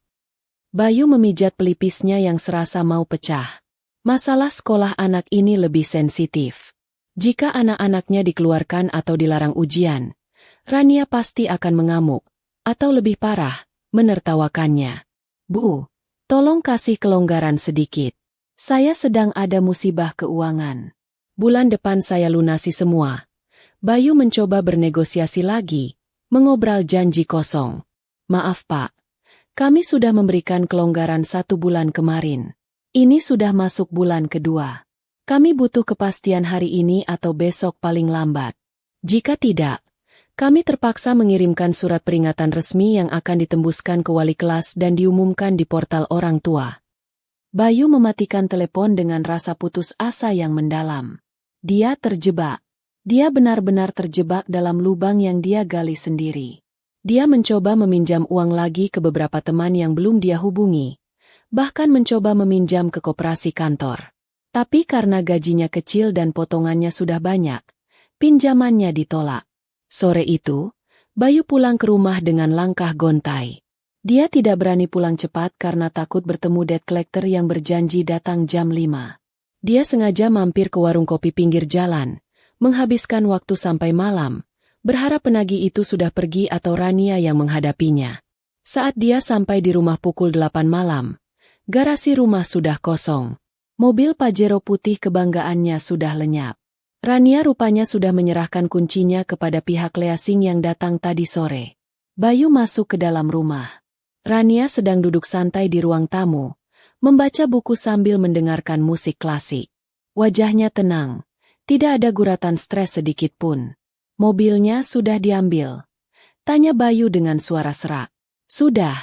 Bayu memijat pelipisnya yang serasa mau pecah. Masalah sekolah anak ini lebih sensitif. Jika anak-anaknya dikeluarkan atau dilarang ujian, Rania pasti akan mengamuk, atau lebih parah, menertawakannya. Bu, tolong kasih kelonggaran sedikit. Saya sedang ada musibah keuangan. Bulan depan saya lunasi semua. Bayu mencoba bernegosiasi lagi, mengobrol janji kosong. Maaf Pak, kami sudah memberikan kelonggaran 1 bulan kemarin. Ini sudah masuk bulan kedua. Kami butuh kepastian hari ini atau besok paling lambat. Jika tidak, kami terpaksa mengirimkan surat peringatan resmi yang akan ditembuskan ke wali kelas dan diumumkan di portal orang tua. Bayu mematikan telepon dengan rasa putus asa yang mendalam. Dia terjebak. Dia benar-benar terjebak dalam lubang yang dia gali sendiri. Dia mencoba meminjam uang lagi ke beberapa teman yang belum dia hubungi, bahkan mencoba meminjam ke koperasi kantor. Tapi karena gajinya kecil dan potongannya sudah banyak, pinjamannya ditolak. Sore itu, Bayu pulang ke rumah dengan langkah gontai. Dia tidak berani pulang cepat karena takut bertemu debt collector yang berjanji datang jam 5. Dia sengaja mampir ke warung kopi pinggir jalan, menghabiskan waktu sampai malam, berharap penagih itu sudah pergi atau Rania yang menghadapinya. Saat dia sampai di rumah pukul 8 malam, garasi rumah sudah kosong. Mobil Pajero putih kebanggaannya sudah lenyap. Rania rupanya sudah menyerahkan kuncinya kepada pihak leasing yang datang tadi sore. Bayu masuk ke dalam rumah. Rania sedang duduk santai di ruang tamu, membaca buku sambil mendengarkan musik klasik. Wajahnya tenang, tidak ada guratan stres sedikit pun. Mobilnya sudah diambil. Tanya Bayu dengan suara serak. Sudah,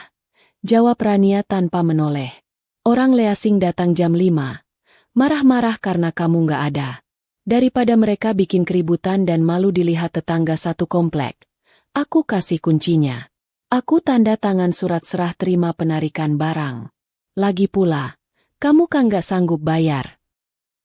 jawab Rania tanpa menoleh. Orang leasing datang jam 5. Marah-marah karena kamu nggak ada. Daripada mereka bikin keributan dan malu dilihat tetangga satu komplek, aku kasih kuncinya. Aku tanda tangan surat serah terima penarikan barang. Lagi pula, kamu kan gak sanggup bayar.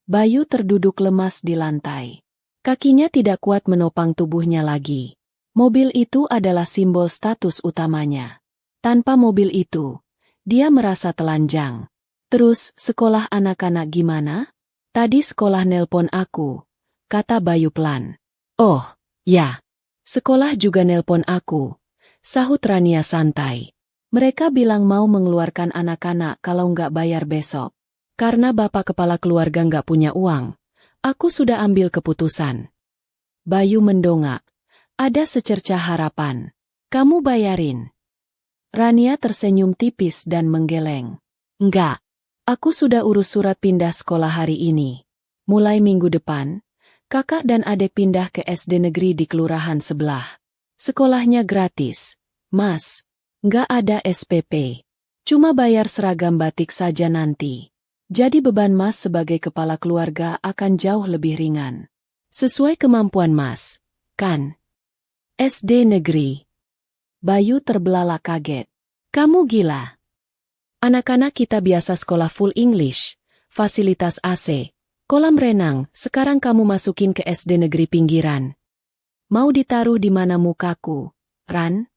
Bayu terduduk lemas di lantai. Kakinya tidak kuat menopang tubuhnya lagi. Mobil itu adalah simbol status utamanya. Tanpa mobil itu, dia merasa telanjang. Terus, sekolah anak-anak gimana? Tadi sekolah nelpon aku, kata Bayu pelan. Oh, ya. Sekolah juga nelpon aku, sahut Rania santai. Mereka bilang mau mengeluarkan anak-anak kalau nggak bayar besok. Karena bapak kepala keluarga nggak punya uang, aku sudah ambil keputusan. Bayu mendongak. Ada secercah harapan. Kamu bayarin. Rania tersenyum tipis dan menggeleng. Enggak. Aku sudah urus surat pindah sekolah hari ini. Mulai minggu depan, kakak dan adik pindah ke SD negeri di kelurahan sebelah. Sekolahnya gratis. Mas, enggak ada SPP. Cuma bayar seragam batik saja nanti. Jadi beban Mas sebagai kepala keluarga akan jauh lebih ringan. Sesuai kemampuan Mas, kan? SD negeri. Bayu terbelalak kaget. Kamu gila. Anak-anak kita biasa sekolah full English, fasilitas AC, kolam renang, sekarang kamu masukin ke SD negeri pinggiran. Mau ditaruh di mana mukaku, Ran?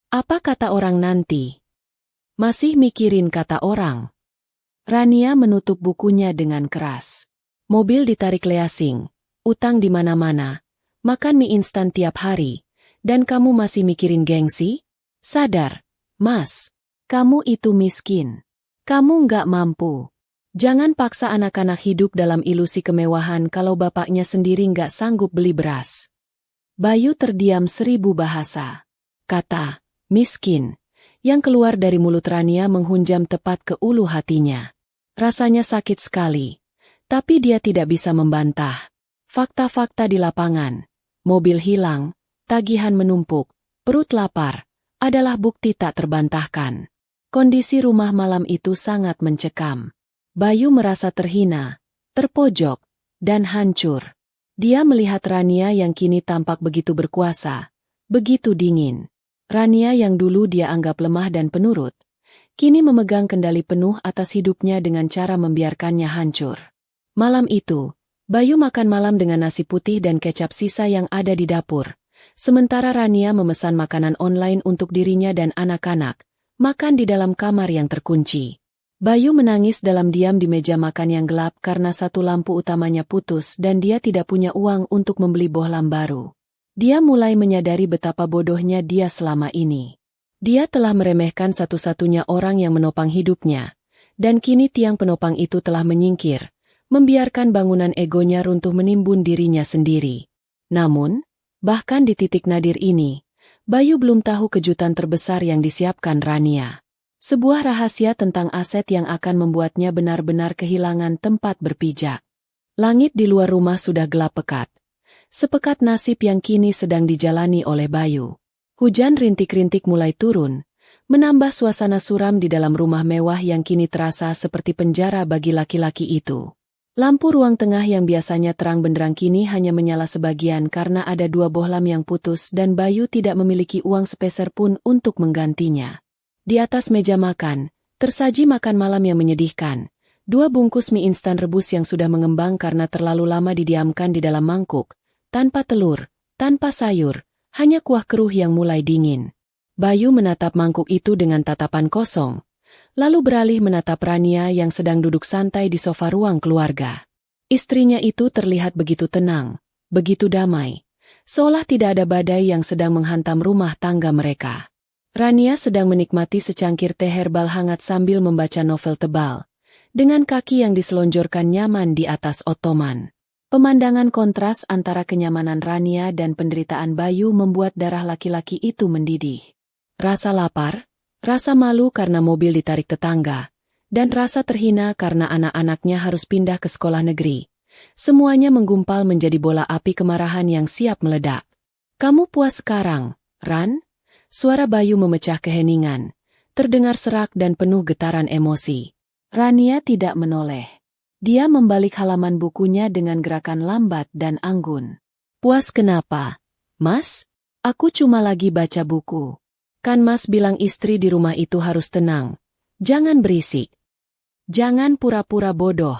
Apa kata orang nanti? Masih mikirin kata orang. Rania menutup bukunya dengan keras. Mobil ditarik leasing, utang di mana-mana, makan mie instan tiap hari, dan kamu masih mikirin gengsi? Sadar, Mas, kamu itu miskin. Kamu nggak mampu. Jangan paksa anak-anak hidup dalam ilusi kemewahan kalau bapaknya sendiri nggak sanggup beli beras. Bayu terdiam 1000 bahasa. Kata, miskin, yang keluar dari mulut Rania menghunjam tepat ke ulu hatinya. Rasanya sakit sekali, tapi dia tidak bisa membantah. Fakta-fakta di lapangan, mobil hilang, tagihan menumpuk, perut lapar, adalah bukti tak terbantahkan. Kondisi rumah malam itu sangat mencekam. Bayu merasa terhina, terpojok, dan hancur. Dia melihat Rania yang kini tampak begitu berkuasa, begitu dingin. Rania yang dulu dia anggap lemah dan penurut, kini memegang kendali penuh atas hidupnya dengan cara membiarkannya hancur. Malam itu, Bayu makan malam dengan nasi putih dan kecap sisa yang ada di dapur. Sementara Rania memesan makanan online untuk dirinya dan anak-anak, makan di dalam kamar yang terkunci. Bayu menangis dalam diam di meja makan yang gelap karena satu lampu utamanya putus dan dia tidak punya uang untuk membeli bohlam baru. Dia mulai menyadari betapa bodohnya dia selama ini. Dia telah meremehkan satu-satunya orang yang menopang hidupnya, dan kini tiang penopang itu telah menyingkir, membiarkan bangunan egonya runtuh menimbun dirinya sendiri. Namun, bahkan di titik nadir ini, Bayu belum tahu kejutan terbesar yang disiapkan Rania. Sebuah rahasia tentang aset yang akan membuatnya benar-benar kehilangan tempat berpijak. Langit di luar rumah sudah gelap pekat. Sepekat nasib yang kini sedang dijalani oleh Bayu. Hujan rintik-rintik mulai turun, menambah suasana suram di dalam rumah mewah yang kini terasa seperti penjara bagi laki-laki itu. Lampu ruang tengah yang biasanya terang benderang kini hanya menyala sebagian karena ada 2 bohlam yang putus dan Bayu tidak memiliki uang sepeser pun untuk menggantinya. Di atas meja makan, tersaji makan malam yang menyedihkan. 2 bungkus mie instan rebus yang sudah mengembang karena terlalu lama didiamkan di dalam mangkuk, tanpa telur, tanpa sayur, hanya kuah keruh yang mulai dingin. Bayu menatap mangkuk itu dengan tatapan kosong. Lalu beralih menatap Rania yang sedang duduk santai di sofa ruang keluarga. Istrinya itu terlihat begitu tenang, begitu damai, seolah tidak ada badai yang sedang menghantam rumah tangga mereka. Rania sedang menikmati secangkir teh herbal hangat sambil membaca novel tebal, dengan kaki yang diselonjorkan nyaman di atas ottoman. Pemandangan kontras antara kenyamanan Rania dan penderitaan Bayu membuat darah laki-laki itu mendidih. Rasa lapar, rasa malu karena mobil ditarik tetangga, dan rasa terhina karena anak-anaknya harus pindah ke sekolah negeri. Semuanya menggumpal menjadi bola api kemarahan yang siap meledak. Kamu puas sekarang, Ran? Suara Bayu memecah keheningan, terdengar serak dan penuh getaran emosi. Rania tidak menoleh. Dia membalik halaman bukunya dengan gerakan lambat dan anggun. Puas kenapa? Mas? Aku cuma lagi baca buku. Kan Mas bilang istri di rumah itu harus tenang. Jangan berisik. Jangan pura-pura bodoh.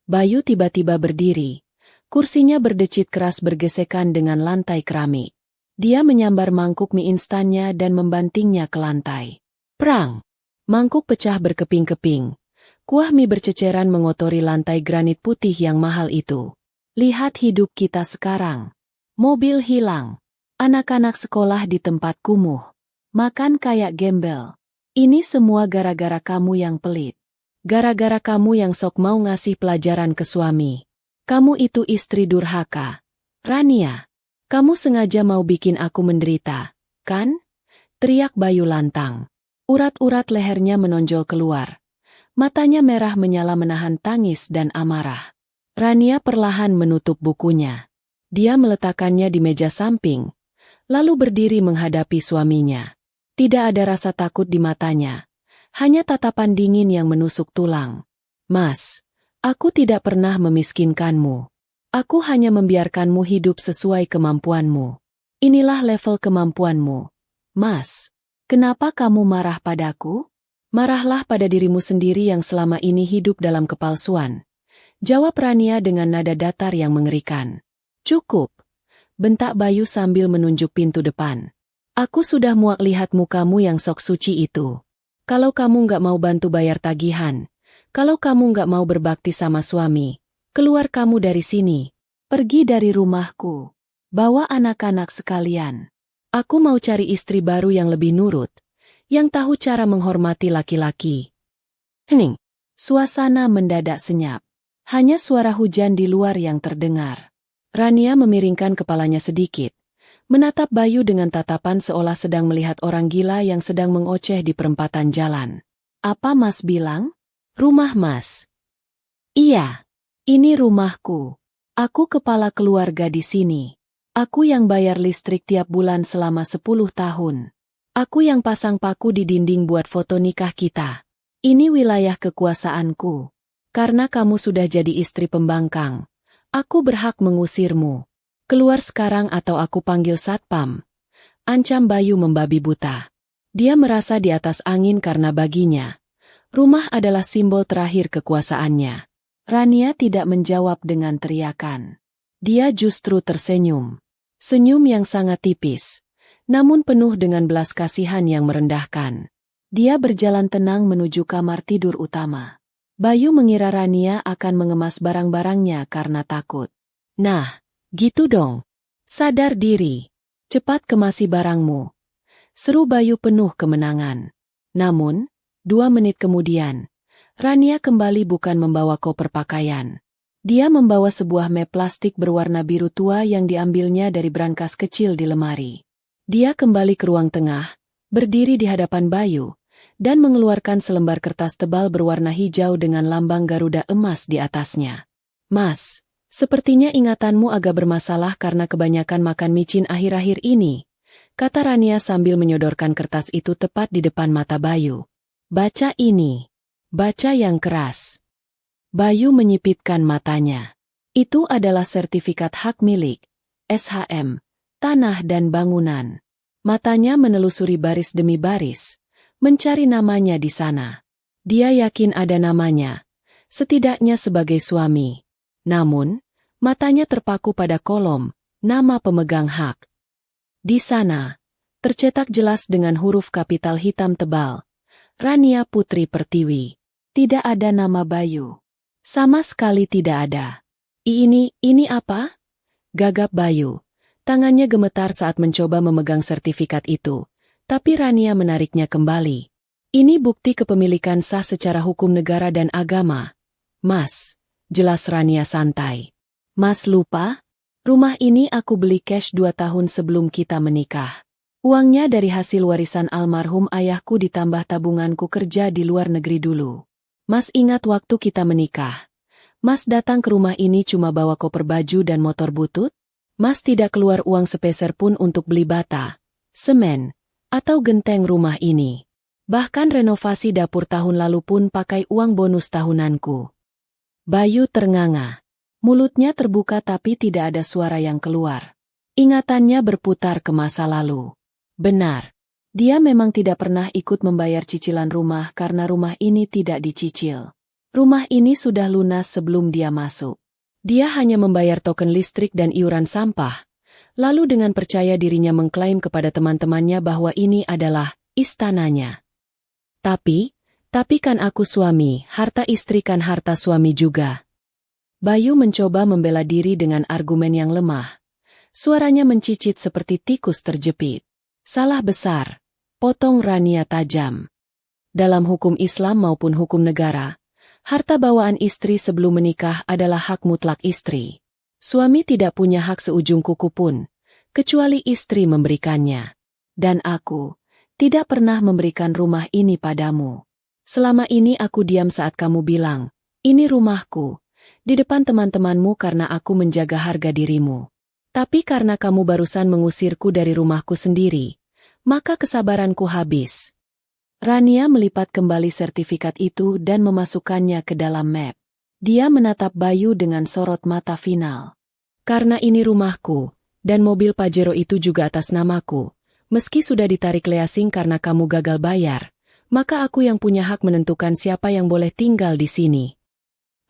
Bayu tiba-tiba berdiri. Kursinya berdecit keras bergesekan dengan lantai keramik. Dia menyambar mangkuk mie instannya dan membantingnya ke lantai. Prang! Mangkuk pecah berkeping-keping. Kuah mie berceceran mengotori lantai granit putih yang mahal itu. Lihat hidup kita sekarang. Mobil hilang. Anak-anak sekolah di tempat kumuh. Makan kayak gembel. Ini semua gara-gara kamu yang pelit. Gara-gara kamu yang sok mau ngasih pelajaran ke suami. Kamu itu istri durhaka. Rania, kamu sengaja mau bikin aku menderita, kan? Teriak Bayu lantang. Urat-urat lehernya menonjol keluar. Matanya merah menyala menahan tangis dan amarah. Rania perlahan menutup bukunya. Dia meletakkannya di meja samping, lalu berdiri menghadapi suaminya. Tidak ada rasa takut di matanya, hanya tatapan dingin yang menusuk tulang. Mas, aku tidak pernah memiskinkanmu. Aku hanya membiarkanmu hidup sesuai kemampuanmu. Inilah level kemampuanmu. Mas, kenapa kamu marah padaku? Marahlah pada dirimu sendiri yang selama ini hidup dalam kepalsuan. Jawab Rania dengan nada datar yang mengerikan. Cukup, bentak Bayu sambil menunjuk pintu depan. Aku sudah muak lihat mukamu yang sok suci itu. Kalau kamu nggak mau bantu bayar tagihan, kalau kamu nggak mau berbakti sama suami, keluar kamu dari sini. Pergi dari rumahku. Bawa anak-anak sekalian. Aku mau cari istri baru yang lebih nurut, yang tahu cara menghormati laki-laki. Hening. Suasana mendadak senyap. Hanya suara hujan di luar yang terdengar. Rania memiringkan kepalanya sedikit, menatap Bayu dengan tatapan seolah sedang melihat orang gila yang sedang mengoceh di perempatan jalan. Apa Mas bilang? Rumah Mas. Iya, ini rumahku. Aku kepala keluarga di sini. Aku yang bayar listrik tiap bulan selama 10 tahun. Aku yang pasang paku di dinding buat foto nikah kita. Ini wilayah kekuasaanku. Karena kamu sudah jadi istri pembangkang, aku berhak mengusirmu. Keluar sekarang atau aku panggil satpam. Ancam Bayu membabi buta. Dia merasa di atas angin karena baginya rumah adalah simbol terakhir kekuasaannya. Rania tidak menjawab dengan teriakan. Dia justru tersenyum. Senyum yang sangat tipis, namun penuh dengan belas kasihan yang merendahkan. Dia berjalan tenang menuju kamar tidur utama. Bayu mengira Rania akan mengemas barang-barangnya karena takut. Nah, gitu dong. Sadar diri. Cepat kemasi barangmu. Seru Bayu penuh kemenangan. Namun, 2 menit kemudian, Rania kembali bukan membawa koper pakaian. Dia membawa sebuah map plastik berwarna biru tua yang diambilnya dari brankas kecil di lemari. Dia kembali ke ruang tengah, berdiri di hadapan Bayu, dan mengeluarkan selembar kertas tebal berwarna hijau dengan lambang Garuda emas di atasnya. Mas, sepertinya ingatanmu agak bermasalah karena kebanyakan makan micin akhir-akhir ini, kata Rania sambil menyodorkan kertas itu tepat di depan mata Bayu. Baca ini. Baca yang keras. Bayu menyipitkan matanya. Itu adalah sertifikat hak milik, SHM, tanah dan bangunan. Matanya menelusuri baris demi baris, mencari namanya di sana. Dia yakin ada namanya, setidaknya sebagai suami. Namun, matanya terpaku pada kolom, nama pemegang hak. Di sana, tercetak jelas dengan huruf kapital hitam tebal, Rania Putri Pertiwi. Tidak ada nama Bayu. Sama sekali tidak ada. Ini apa? Gagap Bayu. Tangannya gemetar saat mencoba memegang sertifikat itu, tapi Rania menariknya kembali. Ini bukti kepemilikan sah secara hukum negara dan agama. Mas, jelas Rania santai. Mas lupa? Rumah ini aku beli cash 2 tahun sebelum kita menikah. Uangnya dari hasil warisan almarhum ayahku ditambah tabunganku kerja di luar negeri dulu. Mas ingat waktu kita menikah? Mas datang ke rumah ini cuma bawa koper baju dan motor butut? Mas tidak keluar uang sepeser pun untuk beli bata, semen, atau genteng rumah ini. Bahkan renovasi dapur tahun lalu pun pakai uang bonus tahunanku. Bayu ternganga. Mulutnya terbuka tapi tidak ada suara yang keluar. Ingatannya berputar ke masa lalu. Benar. Dia memang tidak pernah ikut membayar cicilan rumah karena rumah ini tidak dicicil. Rumah ini sudah lunas sebelum dia masuk. Dia hanya membayar token listrik dan iuran sampah, lalu dengan percaya dirinya mengklaim kepada teman-temannya bahwa ini adalah istananya. Tapi kan aku suami, harta istri kan harta suami juga. Bayu mencoba membela diri dengan argumen yang lemah. Suaranya mencicit seperti tikus terjepit. Salah besar. Potong Rania tajam. Dalam hukum Islam maupun hukum negara, harta bawaan istri sebelum menikah adalah hak mutlak istri. Suami tidak punya hak seujung kuku pun, kecuali istri memberikannya. Dan aku tidak pernah memberikan rumah ini padamu. Selama ini aku diam saat kamu bilang, ini rumahku, di depan teman-temanmu karena aku menjaga harga dirimu. Tapi karena kamu barusan mengusirku dari rumahku sendiri, maka kesabaranku habis. Rania melipat kembali sertifikat itu dan memasukkannya ke dalam map. Dia menatap Bayu dengan sorot mata final. Karena ini rumahku, dan mobil Pajero itu juga atas namaku, meski sudah ditarik leasing karena kamu gagal bayar, maka aku yang punya hak menentukan siapa yang boleh tinggal di sini.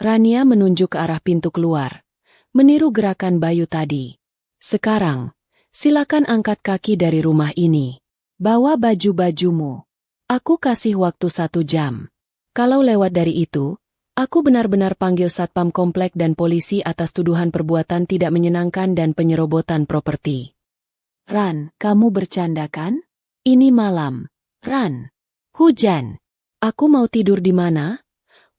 Rania menunjuk ke arah pintu keluar, meniru gerakan Bayu tadi. Sekarang, silakan angkat kaki dari rumah ini. Bawa baju-bajumu. Aku kasih waktu 1 jam. Kalau lewat dari itu, aku benar-benar panggil satpam komplek dan polisi atas tuduhan perbuatan tidak menyenangkan dan penyerobotan properti. Ran, kamu bercanda kan? Ini malam. Ran. Hujan. Aku mau tidur di mana?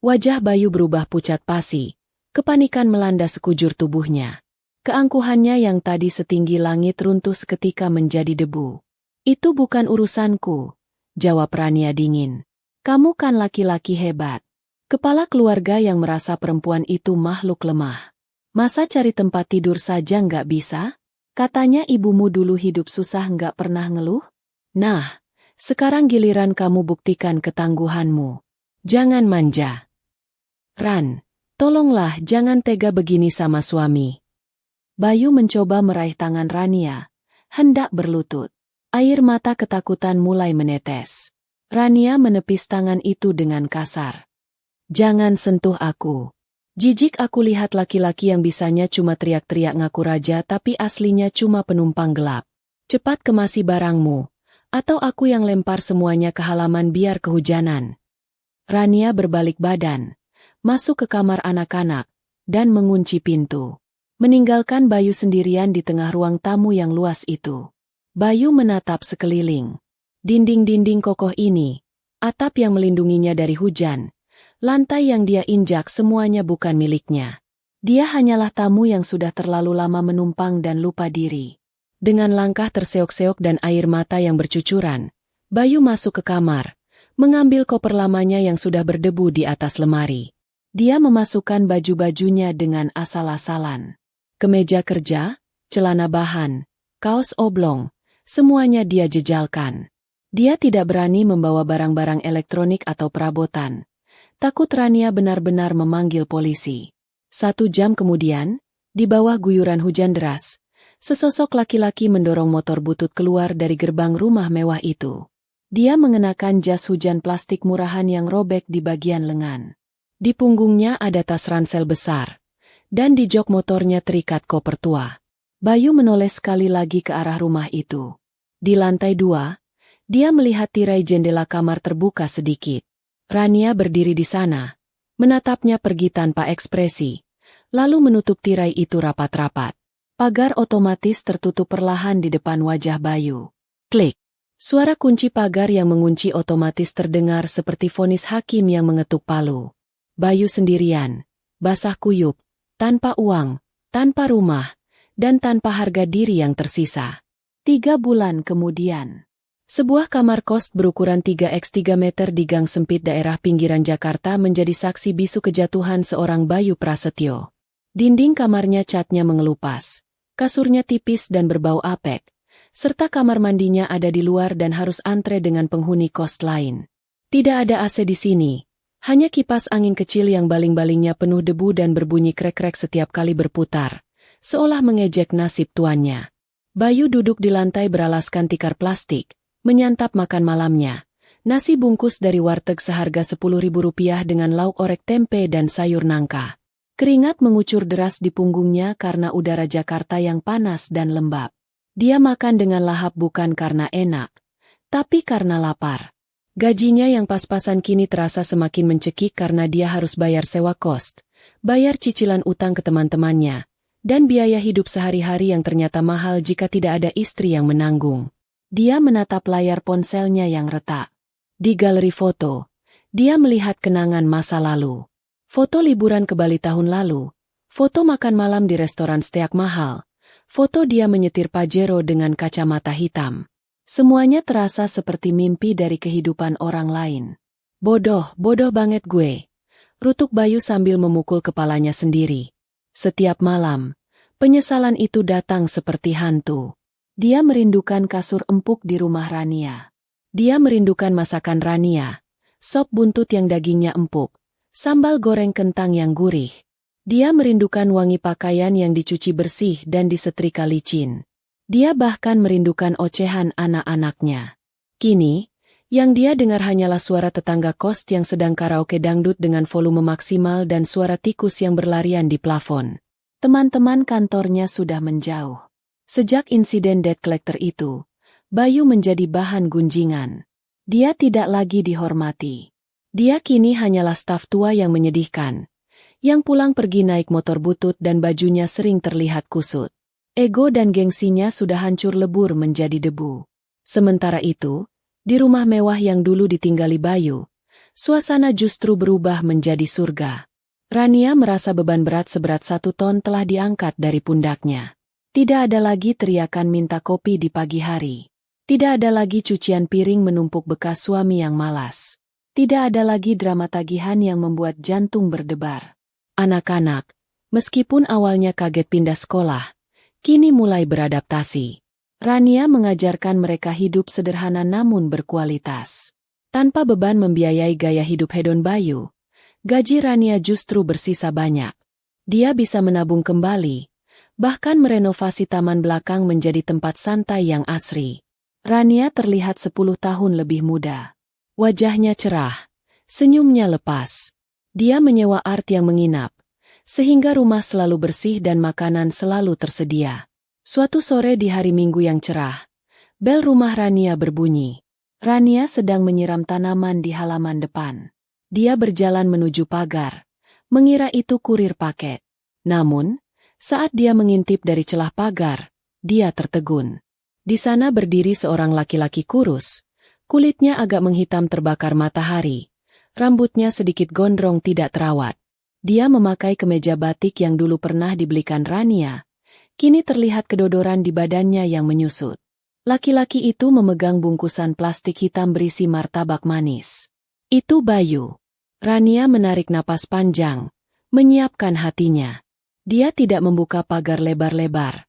Wajah Bayu berubah pucat pasi. Kepanikan melanda sekujur tubuhnya. Keangkuhannya yang tadi setinggi langit runtuh seketika menjadi debu. Itu bukan urusanku, jawab Rania dingin. Kamu kan laki-laki hebat. Kepala keluarga yang merasa perempuan itu makhluk lemah. Masa cari tempat tidur saja nggak bisa? Katanya ibumu dulu hidup susah nggak pernah ngeluh? Nah, sekarang giliran kamu buktikan ketangguhanmu. Jangan manja. Ran, tolonglah jangan tega begini sama suami. Bayu mencoba meraih tangan Rania, hendak berlutut. Air mata ketakutan mulai menetes. Rania menepis tangan itu dengan kasar. Jangan sentuh aku. Jijik aku lihat laki-laki yang bisanya cuma teriak-teriak ngaku raja tapi aslinya cuma penumpang gelap. Cepat kemasi barangmu, atau aku yang lempar semuanya ke halaman biar kehujanan. Rania berbalik badan, masuk ke kamar anak-anak, dan mengunci pintu. Meninggalkan Bayu sendirian di tengah ruang tamu yang luas itu. Bayu menatap sekeliling. Dinding-dinding kokoh ini, atap yang melindunginya dari hujan, lantai yang dia injak semuanya bukan miliknya. Dia hanyalah tamu yang sudah terlalu lama menumpang dan lupa diri. Dengan langkah terseok-seok dan air mata yang bercucuran, Bayu masuk ke kamar, mengambil koper lamanya yang sudah berdebu di atas lemari. Dia memasukkan baju-bajunya dengan asal-asalan. Kemeja kerja, celana bahan, kaos oblong, semuanya dia jejalkan. Dia tidak berani membawa barang-barang elektronik atau perabotan. Takut Rania benar-benar memanggil polisi. 1 jam kemudian, di bawah guyuran hujan deras, sesosok laki-laki mendorong motor butut keluar dari gerbang rumah mewah itu. Dia mengenakan jas hujan plastik murahan yang robek di bagian lengan. Di punggungnya ada tas ransel besar, dan di jok motornya terikat koper tua. Bayu menoleh sekali lagi ke arah rumah itu. Di lantai 2, dia melihat tirai jendela kamar terbuka sedikit. Rania berdiri di sana, menatapnya pergi tanpa ekspresi, lalu menutup tirai itu rapat-rapat. Pagar otomatis tertutup perlahan di depan wajah Bayu. Klik. Suara kunci pagar yang mengunci otomatis terdengar seperti vonis hakim yang mengetuk palu. Bayu sendirian, basah kuyup, tanpa uang, tanpa rumah, dan tanpa harga diri yang tersisa. 3 bulan kemudian, sebuah kamar kos berukuran 3x3 meter di gang sempit daerah pinggiran Jakarta menjadi saksi bisu kejatuhan seorang Bayu Prasetyo. Dinding kamarnya catnya mengelupas, kasurnya tipis dan berbau apek, serta kamar mandinya ada di luar dan harus antre dengan penghuni kos lain. Tidak ada AC di sini. Hanya kipas angin kecil yang baling-balingnya penuh debu dan berbunyi krek-krek setiap kali berputar, seolah mengejek nasib tuannya. Bayu duduk di lantai beralaskan tikar plastik, menyantap makan malamnya. Nasi bungkus dari warteg seharga Rp10.000 dengan lauk orek tempe dan sayur nangka. Keringat mengucur deras di punggungnya karena udara Jakarta yang panas dan lembab. Dia makan dengan lahap bukan karena enak, tapi karena lapar. Gajinya yang pas-pasan kini terasa semakin mencekik karena dia harus bayar sewa kos, bayar cicilan utang ke teman-temannya, dan biaya hidup sehari-hari yang ternyata mahal jika tidak ada istri yang menanggung. Dia menatap layar ponselnya yang retak. Di galeri foto, dia melihat kenangan masa lalu. Foto liburan ke Bali tahun lalu, Foto makan malam di restoran steak mahal. Foto dia menyetir Pajero dengan kacamata hitam. Semuanya terasa seperti mimpi dari kehidupan orang lain. Bodoh banget gue. Rutuk Bayu sambil memukul kepalanya sendiri. Setiap malam, penyesalan itu datang seperti hantu. Dia merindukan kasur empuk di rumah Rania. Dia merindukan masakan Rania. Sop buntut yang dagingnya empuk. Sambal goreng kentang yang gurih. Dia merindukan wangi pakaian yang dicuci bersih dan disetrika licin. Dia bahkan merindukan ocehan anak-anaknya. Kini, yang dia dengar hanyalah suara tetangga kos yang sedang karaoke dangdut dengan volume maksimal dan suara tikus yang berlarian di plafon. Teman-teman kantornya sudah menjauh. Sejak insiden debt collector itu, Bayu menjadi bahan gunjingan. Dia tidak lagi dihormati. Dia kini hanyalah staf tua yang menyedihkan. Yang pulang pergi naik motor butut dan bajunya sering terlihat kusut. Ego dan gengsinya sudah hancur lebur menjadi debu. Sementara itu, di rumah mewah yang dulu ditinggali Bayu, suasana justru berubah menjadi surga. Rania merasa beban berat seberat 1 ton telah diangkat dari pundaknya. Tidak ada lagi teriakan minta kopi di pagi hari. Tidak ada lagi cucian piring menumpuk bekas suami yang malas. Tidak ada lagi drama tagihan yang membuat jantung berdebar. Anak-anak, meskipun awalnya kaget pindah sekolah, kini mulai beradaptasi. Rania mengajarkan mereka hidup sederhana namun berkualitas. Tanpa beban membiayai gaya hidup hedon Bayu, gaji Rania justru bersisa banyak. Dia bisa menabung kembali, bahkan merenovasi taman belakang menjadi tempat santai yang asri. Rania terlihat 10 tahun lebih muda. Wajahnya cerah, senyumnya lepas. Dia menyewa art yang menginap, sehingga rumah selalu bersih dan makanan selalu tersedia. Suatu sore di hari Minggu yang cerah, bel rumah Rania berbunyi. Rania sedang menyiram tanaman di halaman depan. Dia berjalan menuju pagar, mengira itu kurir paket. Namun, saat dia mengintip dari celah pagar, dia tertegun. Di sana berdiri seorang laki-laki kurus, kulitnya agak menghitam terbakar matahari. Rambutnya sedikit gondrong tidak terawat. Dia memakai kemeja batik yang dulu pernah dibelikan Rania. Kini terlihat kedodoran di badannya yang menyusut. Laki-laki itu memegang bungkusan plastik hitam berisi martabak manis. Itu Bayu. Rania menarik napas panjang, menyiapkan hatinya. Dia tidak membuka pagar lebar-lebar,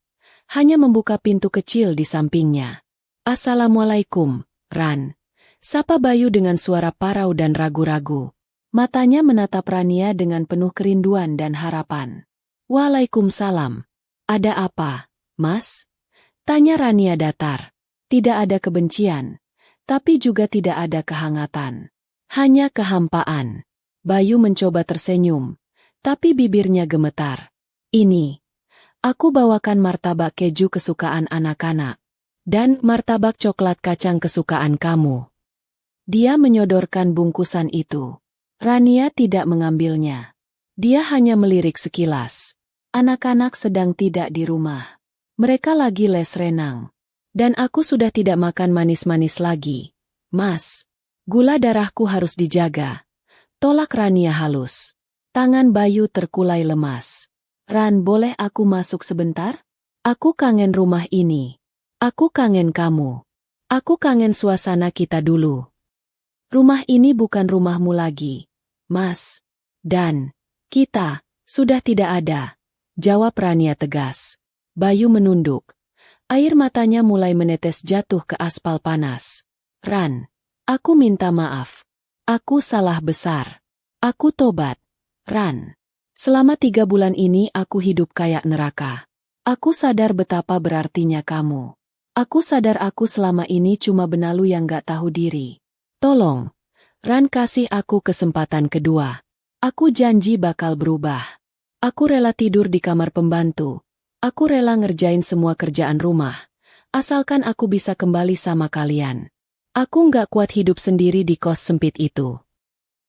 hanya membuka pintu kecil di sampingnya. "Assalamualaikum, Ran." Sapa Bayu dengan suara parau dan ragu-ragu. Matanya menatap Rania dengan penuh kerinduan dan harapan. "Waalaikumsalam. Ada apa, Mas?" Tanya Rania datar. Tidak ada kebencian, tapi juga tidak ada kehangatan. Hanya kehampaan. Bayu mencoba tersenyum, tapi bibirnya gemetar. "Ini, aku bawakan martabak keju kesukaan anak-anak. Dan martabak coklat kacang kesukaan kamu." Dia menyodorkan bungkusan itu. Rania tidak mengambilnya. Dia hanya melirik sekilas. Anak-anak sedang tidak di rumah. Mereka lagi les renang. Dan aku sudah tidak makan manis-manis lagi. "Mas, gula darahku harus dijaga." Tolak Rania halus. Tangan Bayu terkulai lemas. "Ran, boleh aku masuk sebentar? Aku kangen rumah ini. Aku kangen kamu. Aku kangen suasana kita dulu." "Rumah ini bukan rumahmu lagi, Mas. Dan kita sudah tidak ada," jawab Rania tegas. Bayu menunduk. Air matanya mulai menetes jatuh ke aspal panas. "Ran, aku minta maaf. Aku salah besar. Aku tobat. Ran. Selama 3 bulan ini aku hidup kayak neraka. Aku sadar betapa berartinya kamu. Aku sadar aku selama ini cuma benalu yang gak tahu diri. Tolong, Ran, kasih aku kesempatan kedua. Aku janji bakal berubah. Aku rela tidur di kamar pembantu. Aku rela ngerjain semua kerjaan rumah. Asalkan aku bisa kembali sama kalian. Aku nggak kuat hidup sendiri di kos sempit itu."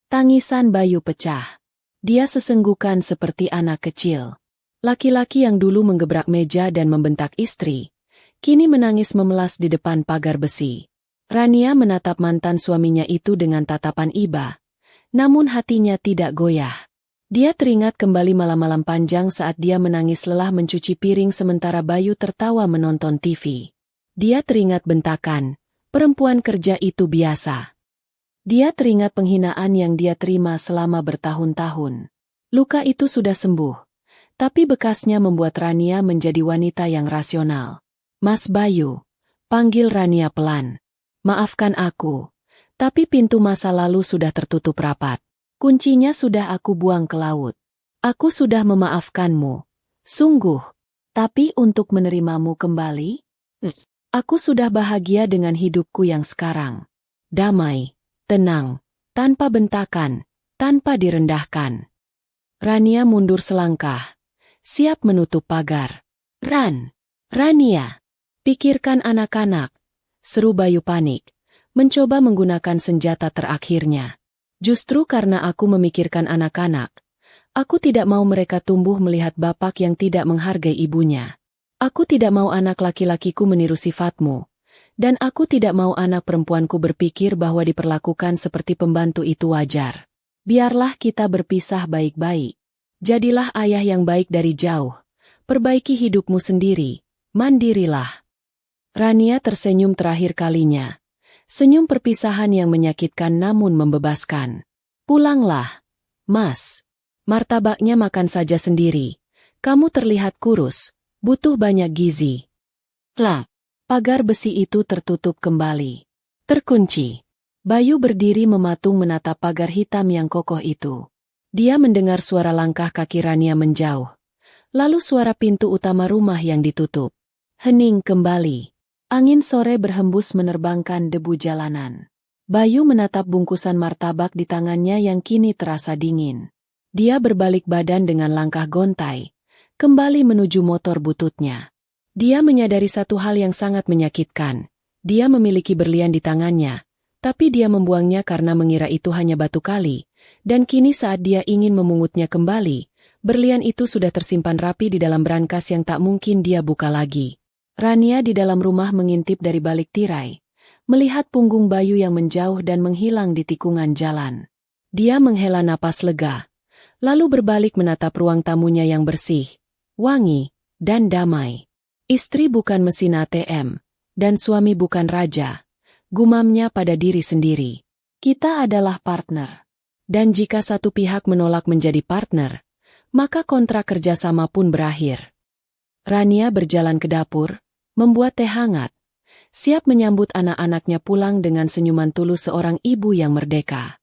Tangisan Bayu pecah. Dia sesenggukan seperti anak kecil. Laki-laki yang dulu menggebrak meja dan membentak istri, kini menangis memelas di depan pagar besi. Rania menatap mantan suaminya itu dengan tatapan iba, namun hatinya tidak goyah. Dia teringat kembali malam-malam panjang saat dia menangis lelah mencuci piring sementara Bayu tertawa menonton TV. Dia teringat bentakan, perempuan kerja itu biasa. Dia teringat penghinaan yang dia terima selama bertahun-tahun. Luka itu sudah sembuh, tapi bekasnya membuat Rania menjadi wanita yang rasional. Mas Bayu, panggil Rania pelan. Maafkan aku, tapi pintu masa lalu sudah tertutup rapat. Kuncinya sudah aku buang ke laut. Aku sudah memaafkanmu. Sungguh. Tapi untuk menerimamu kembali? Aku sudah bahagia dengan hidupku yang sekarang. Damai, tenang, tanpa bentakan, tanpa direndahkan. Rania mundur selangkah, siap menutup pagar. Rania, pikirkan anak-anak, seru Bayu panik, mencoba menggunakan senjata terakhirnya. Justru karena aku memikirkan anak-anak, aku tidak mau mereka tumbuh melihat bapak yang tidak menghargai ibunya. Aku tidak mau anak laki-lakiku meniru sifatmu, dan aku tidak mau anak perempuanku berpikir bahwa diperlakukan seperti pembantu itu wajar. Biarlah kita berpisah baik-baik. Jadilah ayah yang baik dari jauh. Perbaiki hidupmu sendiri, mandirilah. Rania tersenyum terakhir kalinya. Senyum perpisahan yang menyakitkan namun membebaskan. Pulanglah, Mas. Martabaknya makan saja sendiri. Kamu terlihat kurus. Butuh banyak gizi. Pagar besi itu tertutup kembali. Terkunci. Bayu berdiri mematung menatap pagar hitam yang kokoh itu. Dia mendengar suara langkah kaki Rania menjauh. Lalu suara pintu utama rumah yang ditutup. Hening kembali. Angin sore berhembus menerbangkan debu jalanan. Bayu menatap bungkusan martabak di tangannya yang kini terasa dingin. Dia berbalik badan dengan langkah gontai. Kembali menuju motor bututnya. Dia menyadari satu hal yang sangat menyakitkan. Dia memiliki berlian di tangannya, tapi dia membuangnya karena mengira itu hanya batu kali, dan kini saat dia ingin memungutnya kembali, berlian itu sudah tersimpan rapi di dalam brankas yang tak mungkin dia buka lagi. Rania di dalam rumah mengintip dari balik tirai, melihat punggung Bayu yang menjauh dan menghilang di tikungan jalan. Dia menghela napas lega, lalu berbalik menatap ruang tamunya yang bersih, wangi, dan damai. Istri bukan mesin ATM, dan suami bukan raja, gumamnya pada diri sendiri. Kita adalah partner. Dan jika satu pihak menolak menjadi partner, maka kontrak kerjasama pun berakhir. Rania berjalan ke dapur, membuat teh hangat, siap menyambut anak-anaknya pulang dengan senyuman tulus seorang ibu yang merdeka.